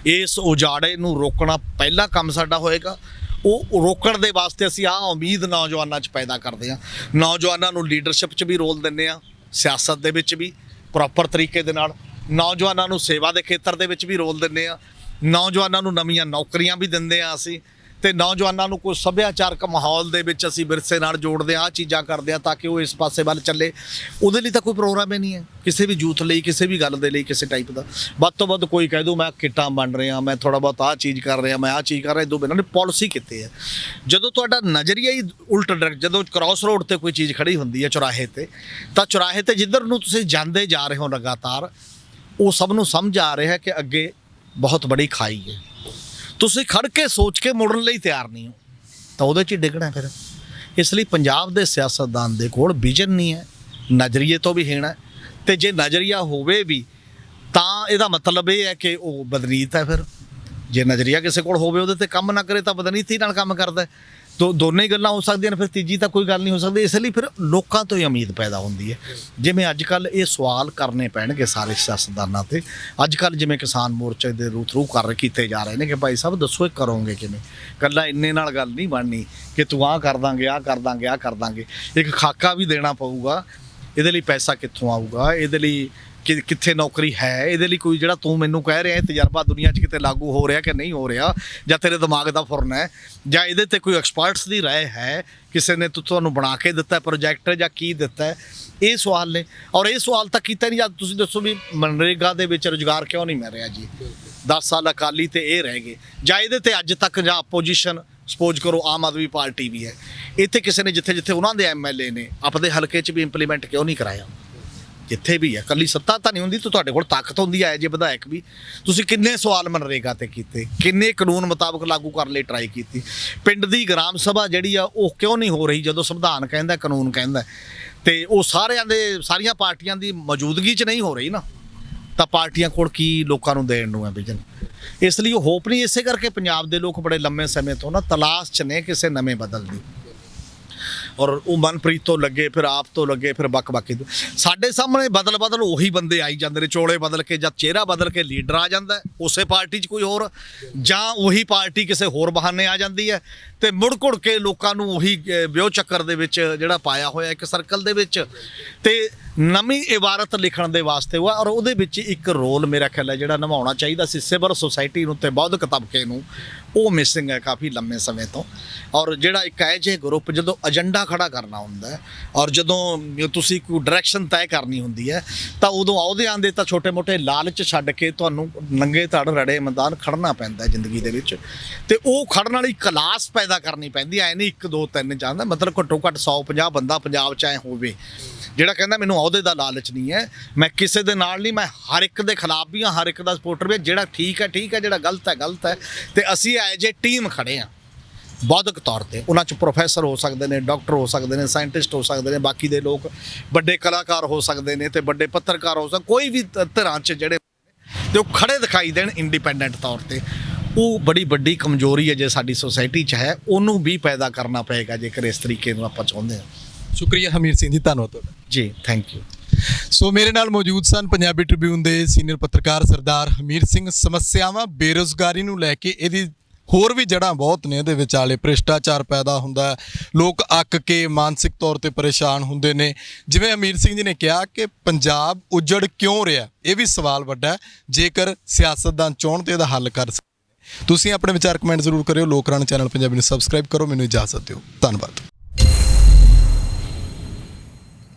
ਇਸ ਉਜਾੜੇ ਨੂੰ ਰੋਕਣਾ ਪਹਿਲਾ ਕੰਮ ਸਾਡਾ ਹੋਏਗਾ। ਉਹ ਰੋਕਣ ਦੇ ਵਾਸਤੇ ਅਸੀਂ ਉਮੀਦ ਨੌਜਵਾਨਾਂ 'ਚ ਪੈਦਾ ਕਰਦੇ ਹਾਂ। ਨੌਜਵਾਨਾਂ ਨੂੰ ਲੀਡਰਸ਼ਿਪ 'ਚ ਵੀ ਰੋਲ ਦਿੰਦੇ ਹਾਂ, ਸਿਆਸਤ ਦੇ ਵਿੱਚ ਵੀ ਪ੍ਰੋਪਰ ਤਰੀਕੇ ਦੇ ਨਾਲ। ਨੌਜਵਾਨਾਂ ਨੂੰ ਸੇਵਾ ਦੇ ਖੇਤਰ ਦੇ ਵਿੱਚ ਵੀ ਰੋਲ ਦਿੰਦੇ ਹਾਂ। ਨੌਜਵਾਨਾਂ ਨੂੰ ਨਵੀਆਂ ਨੌਕਰੀਆਂ ਵੀ ਦਿੰਦੇ ਹਾਂ ਅਸੀਂ। ਤੇ ਨੌਜਵਾਨਾਂ ਨੂੰ ਕੋਈ ਸੱਭਿਆਚਾਰਕ ਮਾਹੌਲ ਦੇ ਵਿੱਚ ਅਸੀਂ ਵਿਰਸੇ ਨਾਲ ਜੋੜਦੇ ਹਾਂ, ਚੀਜ਼ਾਂ ਕਰਦੇ ਹਾਂ ਤਾਂ ਕਿ ਉਹ ਇਸ ਪਾਸੇ ਵੱਲ ਚੱਲੇ। ਉਹਦੇ ਲਈ ਤਾਂ ਕੋਈ ਪ੍ਰੋਗਰਾਮ ਹੀ ਨਹੀਂ ਹੈ ਕਿਸੇ ਵੀ ਯੂਥ ਲਈ, ਕਿਸੇ ਵੀ ਗੱਲ ਦੇ ਲਈ, ਕਿਸੇ ਟਾਈਪ ਦਾ। ਵੱਧ ਤੋਂ ਵੱਧ ਕੋਈ ਕਹਿ ਦੂ ਮੈਂ ਕਿੱਟਾਂ ਬਣ ਰਿਹਾ, ਮੈਂ ਥੋੜ੍ਹਾ ਬਹੁਤ ਆਹ ਚੀਜ਼ ਕਰ ਰਿਹਾ, ਮੈਂ ਆਹ ਚੀਜ਼ ਕਰ ਰਿਹਾ। ਇਦੋਂ ਬਿਨਾਂ ਪਾਲਿਸੀ ਕਿੱਥੇ ਹੈ? ਜਦੋਂ ਤੁਹਾਡਾ ਨਜ਼ਰੀਆ ਹੀ ਉਲਟ ਜਦੋਂ ਕ੍ਰਾਸ ਰੋਡ ਤੇ ਕੋਈ ਚੀਜ਼ ਖੜੀ ਹੁੰਦੀ ਹੈ ਚੁਰਾਹੇ ਤੇ, ਤਾਂ ਚੁਰਾਹੇ ਤੇ ਜਿੱਧਰ ਨੂੰ ਤੁਸੀਂ ਜਾਂਦੇ ਜਾ ਰਹੇ ਹੋ ਲਗਾਤਾਰ, ਉਹ ਸਭ ਨੂੰ ਸਮਝ ਆ ਰਿਹਾ ਕਿ ਅੱਗੇ ਬਹੁਤ ਬੜੀ ਖਾਈ ਹੈ। ਤੁਸੀਂ ਖੜ ਕੇ ਸੋਚ ਕੇ ਮੁੜਨ ਲਈ ਤਿਆਰ ਨਹੀਂ ਹੋ ਤਾਂ ਉਹਦੇ 'ਚ ਹੀ ਡਿੱਗਣਾ ਫਿਰ। ਇਸ ਲਈ ਪੰਜਾਬ ਦੇ ਸਿਆਸਤਦਾਨ ਦੇ ਕੋਲ ਵਿਜ਼ਨ ਨਹੀਂ ਹੈ, ਨਜ਼ਰੀਏ ਤੋਂ ਵੀ ਹੀਣਾ। ਤੇ ਜੇ ਨਜ਼ਰੀਆ ਹੋਵੇ ਵੀ ਤਾਂ ਇਹਦਾ ਮਤਲਬ ਇਹ ਹੈ ਕਿ ਉਹ ਬਦਨੀਤ ਹੈ। ਫਿਰ ਜੇ ਨਜ਼ਰੀਆ ਕਿਸੇ ਕੋਲ ਹੋਵੇ ਉਹਦੇ ਤੇ ਕੰਮ ਨਾ ਕਰੇ ਤਾਂ ਬਦਨੀਤੀ ਨਾਲ ਕੰਮ ਕਰਦਾ। ਦੋਨੇ ਹੀ ਗੱਲਾਂ ਹੋ ਸਕਦੀਆਂ ਨੇ, ਫਿਰ ਤੀਜੀ ਤਾਂ ਕੋਈ ਗੱਲ ਨਹੀਂ ਹੋ ਸਕਦੀ। ਇਸ ਲਈ ਫਿਰ ਲੋਕਾਂ ਤੋਂ ਹੀ ਉਮੀਦ ਪੈਦਾ ਹੁੰਦੀ ਹੈ। ਜਿਵੇਂ ਅੱਜ ਕੱਲ੍ਹ ਇਹ ਸਵਾਲ ਕਰਨੇ ਪੈਣਗੇ ਸਾਰੇ ਸਿਆਸਤਦਾਨਾਂ ਤੇ। ਅੱਜ ਕੱਲ੍ਹ ਜਿਵੇਂ ਕਿਸਾਨ ਮੋਰਚੇ ਦੇ ਥਰੂ ਕੀਤੇ ਜਾ ਰਹੇ ਨੇ ਕਿ ਭਾਈ ਸਾਹਿਬ ਦੱਸੋ ਇਹ ਕਰੋਗੇ ਕਿਵੇਂ? ਇਕੱਲਾ ਇੰਨੇ ਨਾਲ ਗੱਲ ਨਹੀਂ ਬਣਨੀ ਕਿ ਤੂੰ ਆਹ ਕਰ ਦਾਂਗੇ, ਆਹ ਕਰ ਦਾਂਗੇ, ਆਹ ਕਰ ਦਾਂਗੇ। ਇੱਕ ਖਾਕਾ ਵੀ ਦੇਣਾ ਪਊਗਾ। ਇਹਦੇ ਲਈ ਪੈਸਾ ਕਿੱਥੋਂ ਆਊਗਾ? ਇਹਦੇ ਲਈ ਕਿੱਥੇ ਨੌਕਰੀ ਹੈ? ਇਹਦੇ ਲਈ ਕੋਈ ਜਿਹੜਾ ਤੂੰ ਮੈਨੂੰ ਕਹਿ ਰਿਹਾ ਤਜਰਬਾ ਦੁਨੀਆ 'ਚ ਕਿਤੇ ਲਾਗੂ ਹੋ ਰਿਹਾ ਕਿ ਨਹੀਂ ਹੋ ਰਿਹਾ, ਜਾਂ ਤੇਰੇ ਦਿਮਾਗ ਦਾ ਫੁਰਨ ਹੈ, ਜਾਂ ਇਹਦੇ ਤੇ ਕੋਈ ਐਕਸਪਰਟਸ ਦੀ ਰਾਏ ਹੈ, ਕਿਸੇ ਨੇ ਤੁਹਾਨੂੰ ਬਣਾ ਕੇ ਦਿੱਤਾ ਪ੍ਰੋਜੈਕਟ ਜਾਂ ਕੀ ਦਿੱਤਾ? ਇਹ ਸਵਾਲ ਨੇ। ਔਰ ਇਹ ਸਵਾਲ ਤਾਂ ਕੀਤਾ ਨਹੀਂ। ਜਦ ਤੁਸੀਂ ਦੱਸੋ ਵੀ ਮਨਰੇਗਾ ਦੇ ਵਿੱਚ ਰੁਜ਼ਗਾਰ ਕਿਉਂ ਨਹੀਂ ਮਿਲ ਰਿਹਾ ਜੀ? 10 ਸਾਲ ਅਕਾਲੀ ਤੇ ਇਹ ਰਹਿ ਗਏ, ਜਾਂ ਇਹਦੇ ਤੇ ਅੱਜ ਤੱਕ ਜਾਂ ਆਪੋਜੀਸ਼ਨ ਸਪੋਜ਼ ਕਰੋ ਆਮ ਆਦਮੀ ਪਾਰਟੀ ਵੀ ਹੈ, ਇੱਥੇ ਕਿਸੇ ਨੇ ਜਿੱਥੇ ਜਿੱਥੇ ਉਹਨਾਂ ਦੇ ਐਮਐਲਏ ਨੇ ਆਪਣੇ ਹਲਕੇ 'ਚ ਵੀ ਇੰਪਲੀਮੈਂਟ ਕਿਉਂ ਨਹੀਂ ਕਰਾਇਆ? ਜਿੱਥੇ ਵੀ ਹੈ, ਕੱਲੀ ਸੱਤਾ ਤਾਂ ਨਹੀਂ ਹੁੰਦੀ, ਤਾਂ ਤੁਹਾਡੇ ਕੋਲ ਤਾਕਤ ਹੁੰਦੀ ਹੈ ਜੇ ਵਿਧਾਇਕ ਵੀ। ਤੁਸੀਂ ਕਿੰਨੇ ਸਵਾਲ ਮਨਰੇਗਾ ਤੇ ਕੀਤੇ, ਕਿੰਨੇ ਕਾਨੂੰਨ ਮੁਤਾਬਕ ਲਾਗੂ ਕਰਨ ਲਈ ਟਰਾਈ ਕੀਤੀ? ਪਿੰਡ ਦੀ ਗ੍ਰਾਮ ਸਭਾ ਜਿਹੜੀ ਆ ਉਹ ਕਿਉਂ ਨਹੀਂ ਹੋ ਰਹੀ ਜਦੋਂ ਸੰਵਿਧਾਨ ਕਹਿੰਦਾ, ਕਾਨੂੰਨ ਕਹਿੰਦਾ? ਤੇ ਉਹ ਸਾਰੀਆਂ ਪਾਰਟੀਆਂ ਦੀ ਮੌਜੂਦਗੀ 'ਚ ਨਹੀਂ ਹੋ ਰਹੀ ਨਾ, ਤਾਂ ਪਾਰਟੀਆਂ ਕੋਲ ਕੀ ਲੋਕਾਂ ਨੂੰ ਦੇਣ ਨੂੰ ਹੈ ਵਿਜ਼ਨ? ਇਸ ਲਈ ਉਹ ਹੋਪ ਨਹੀਂ। ਇਸੇ ਕਰਕੇ ਪੰਜਾਬ ਦੇ ਲੋਕ ਬੜੇ ਲੰਮੇ ਸਮੇਂ ਤੋਂ ਨਾ ਤਲਾਸ਼ 'ਚ ਨੇ ਕਿਸੇ ਨਵੇਂ ਬਦਲ ਦੀ। ਔਰ ਉਹ ਮਨਪ੍ਰੀਤ ਤੋਂ ਲੱਗੇ, ਫਿਰ ਆਪ ਤੋਂ ਲੱਗੇ, ਫਿਰ ਬਾਕੀ ਤੋਂ। ਸਾਡੇ ਸਾਹਮਣੇ ਬਦਲ ਉਹੀ ਬੰਦੇ ਆਈ ਜਾਂਦੇ ਨੇ, ਚੋਲੇ ਬਦਲ ਕੇ ਜਾਂ ਚਿਹਰਾ ਬਦਲ ਕੇ ਲੀਡਰ ਆ ਜਾਂਦਾ ਹੈ ਉਸੇ ਪਾਰਟੀ 'ਚ ਕੋਈ ਹੋਰ, ਜਾਂ ਉਹੀ ਪਾਰਟੀ ਕਿਸੇ ਹੋਰ ਬਹਾਨੇ ਆ ਜਾਂਦੀ ਹੈ ਤੇ ਮੁੜ ਘੁੜ ਕੇ ਲੋਕਾਂ ਨੂੰ ਉਹੀ ਵਿਉ ਚੱਕਰ ਦੇ ਵਿੱਚ ਜਿਹੜਾ ਪਾਇਆ ਹੋਇਆ ਇੱਕ ਸਰਕਲ ਦੇ ਵਿੱਚ। ਤੇ ਨਵੀਂ ਇਬਾਰਤ ਲਿਖਣ ਦੇ ਵਾਸਤੇ ਹੋਆ, ਔਰ ਉਹਦੇ ਵਿੱਚ ਇੱਕ ਰੋਲ ਮੇਰਾ ਖਿਆਲ ਹੈ ਜਿਹੜਾ ਨਿਭਾਉਣਾ ਚਾਹੀਦਾ ਸੀ ਸਿਵਲ ਸੁਸਾਇਟੀ ਨੂੰ ਤੇ ਬੌਧਿਕ ਤਬਕੇ ਨੂੰ, ਉਹ ਮਿਸਿੰਗ ਹੈ ਕਾਫੀ ਲੰਮੇ ਸਮੇਂ ਤੋਂ। ਔਰ ਜਿਹੜਾ ਇੱਕ ਇਹੋ ਜਿਹੇ ਗਰੁੱਪ ਜਦੋਂ ਏਜੰਡਾ ਖੜਾ ਕਰਨਾ ਹੁੰਦਾ ਹੈ ਔਰ ਜਦੋਂ ਤੁਸੀਂ ਕੋਈ ਡਾਇਰੈਕਸ਼ਨ ਤੈਅ ਕਰਨੀ ਹੁੰਦੀ ਹੈ ਤਾਂ ਉਦੋਂ ਅਹੁਦਿਆਂ ਦੇ ਤਾਂ ਛੋਟੇ-ਮੋਟੇ ਲਾਲਚ ਛੱਡ ਕੇ ਤੁਹਾਨੂੰ ਨੰਗੇ ਧੜ ਰੜੇ ਮੈਦਾਨ ਖੜਨਾ ਪੈਂਦਾ ਜ਼ਿੰਦਗੀ ਦੇ ਵਿੱਚ। ਤੇ ਉਹ ਖੜਨ ਵਾਲੀ ਕਲਾਸ ਪੈਦਾ ਕਰਨੀ ਪੈਂਦੀ ਐ ਨਹੀਂ 1 2 3 ਚਾਹੁੰਦਾ, ਮਤਲਬ ਘੱਟੋ ਘੱਟ 150 ਬੰਦਾ ਪੰਜਾਬ 'ਚ ਐ ਹੋਵੇ ਜਿਹੜਾ ਕਹਿੰਦਾ ਮੈਨੂੰ ਅਹੁਦੇ ਦਾ ਲਾਲਚ ਨਹੀਂ ਹੈ, ਮੈਂ ਕਿਸੇ ਦੇ ਨਾਲ ਨਹੀਂ, ਮੈਂ ਹਰ ਇੱਕ ਦੇ ਖਿਲਾਫ ਵੀ ਹਾਂ, ਹਰ ਇੱਕ ਦਾ ਸਪੋਰਟਰ ਵੀ, ਜਿਹੜਾ ਠੀਕ ਹੈ ਠੀਕ ਹੈ, ਜਿਹੜਾ ਗਲਤ ਹੈ ਗਲਤ ਹੈ। ਤੇ ਅਸੀਂ ਐਜ ਏ ਟੀਮ ਖੜੇ ਹਾਂ ਬੌਧਿਕ ਤੌਰ ਤੇ। ਉਹਨਾਂ 'ਚ ਪ੍ਰੋਫੈਸਰ ਹੋ ਸਕਦੇ ਨੇ, ਡਾਕਟਰ ਹੋ ਸਕਦੇ ਨੇ, ਸਾਇੰਟਿਸਟ ਹੋ ਸਕਦੇ ਨੇ, ਬਾਕੀ ਦੇ ਲੋਕ ਵੱਡੇ ਕਲਾਕਾਰ ਹੋ ਸਕਦੇ ਨੇ ਤੇ ਵੱਡੇ ਪੱਤਰਕਾਰ ਹੋ ਸਕਦੇ, ਕੋਈ ਵੀ ਧਿਰਾਂ 'ਚ ਜਿਹੜੇ ਤੇ ਉਹ ਖੜੇ ਦਿਖਾਈ ਦੇਣ ਇੰਡੀਪੈਂਡੈਂਟ ਤੌਰ ਤੇ। ਉਹ ਬੜੀ ਵੱਡੀ ਕਮਜ਼ੋਰੀ ਹੈ ਜੇ ਸਾਡੀ ਸੋਸਾਇਟੀ 'ਚ ਹੈ, ਉਹਨੂੰ ਵੀ ਪੈਦਾ ਕਰਨਾ ਪਏਗਾ ਜੇਕਰ ਇਸ ਤਰੀਕੇ ਨੂੰ ਆਪਾਂ ਚਾਹੁੰਦੇ ਹਾਂ। ਸ਼ੁਕਰੀਆ ਹਮੀਰ ਸਿੰਘ ਜੀ, ਧੰਨਵਾਦ ਤੁਹਾਡਾ ਜੀ, ਥੈਂਕ ਯੂ। ਸੋ ਮੇਰੇ ਨਾਲ ਮੌਜੂਦ ਸਨ ਪੰਜਾਬੀ ਟ੍ਰਿਬਿਊਨ ਦੇ ਸੀਨੀਅਰ ਪੱਤਰਕਾਰ ਸਰਦਾਰ ਹਮੀਰ ਸਿੰਘ। ਸਮੱਸਿਆਵਾਂ ਬੇਰੁਜ਼ਗਾਰੀ ਨੂੰ ਲੈ ਕੇ ਇਹਦੀ ਹੋਰ ਵੀ ਜੜ੍ਹਾਂ ਬਹੁਤ ਨੇ, ਇਹਦੇ ਵਿਚਾਲੇ ਭ੍ਰਿਸ਼ਟਾਚਾਰ ਪੈਦਾ ਹੁੰਦਾ, ਲੋਕ ਅੱਕ ਕੇ ਮਾਨਸਿਕ ਤੌਰ ਤੇ ਪਰੇਸ਼ਾਨ ਹੁੰਦੇ ਨੇ। ਜਿਵੇਂ ਹਮੀਰ ਸਿੰਘ ਜੀ ਨੇ ਕਿਹਾ ਕਿ ਪੰਜਾਬ ਉਜੜ ਕਿਉਂ ਰਿਹਾ, ਇਹ ਵੀ ਸਵਾਲ ਵੱਡਾ ਹੈ। ਜੇਕਰ ਸਿਆਸਤਦਾਨ ਚਾਹੁਣ ਤੇ ਇਹਦਾ ਹੱਲ ਕਰ ਸਕਦੇ। ਤੁਸੀਂ ਆਪਣੇ ਵਿਚਾਰ ਕਮੈਂਟ ਜ਼ਰੂਰ ਕਰਿਓ। ਲੋਕ ਰਾਣਾ ਚੈਨਲ ਪੰਜਾਬੀ ਨੂੰ ਸਬਸਕ੍ਰਾਈਬ ਕਰੋ। ਮੈਨੂੰ ਇਜਾਜ਼ਤ ਦਿਓ। ਧੰਨਵਾਦ।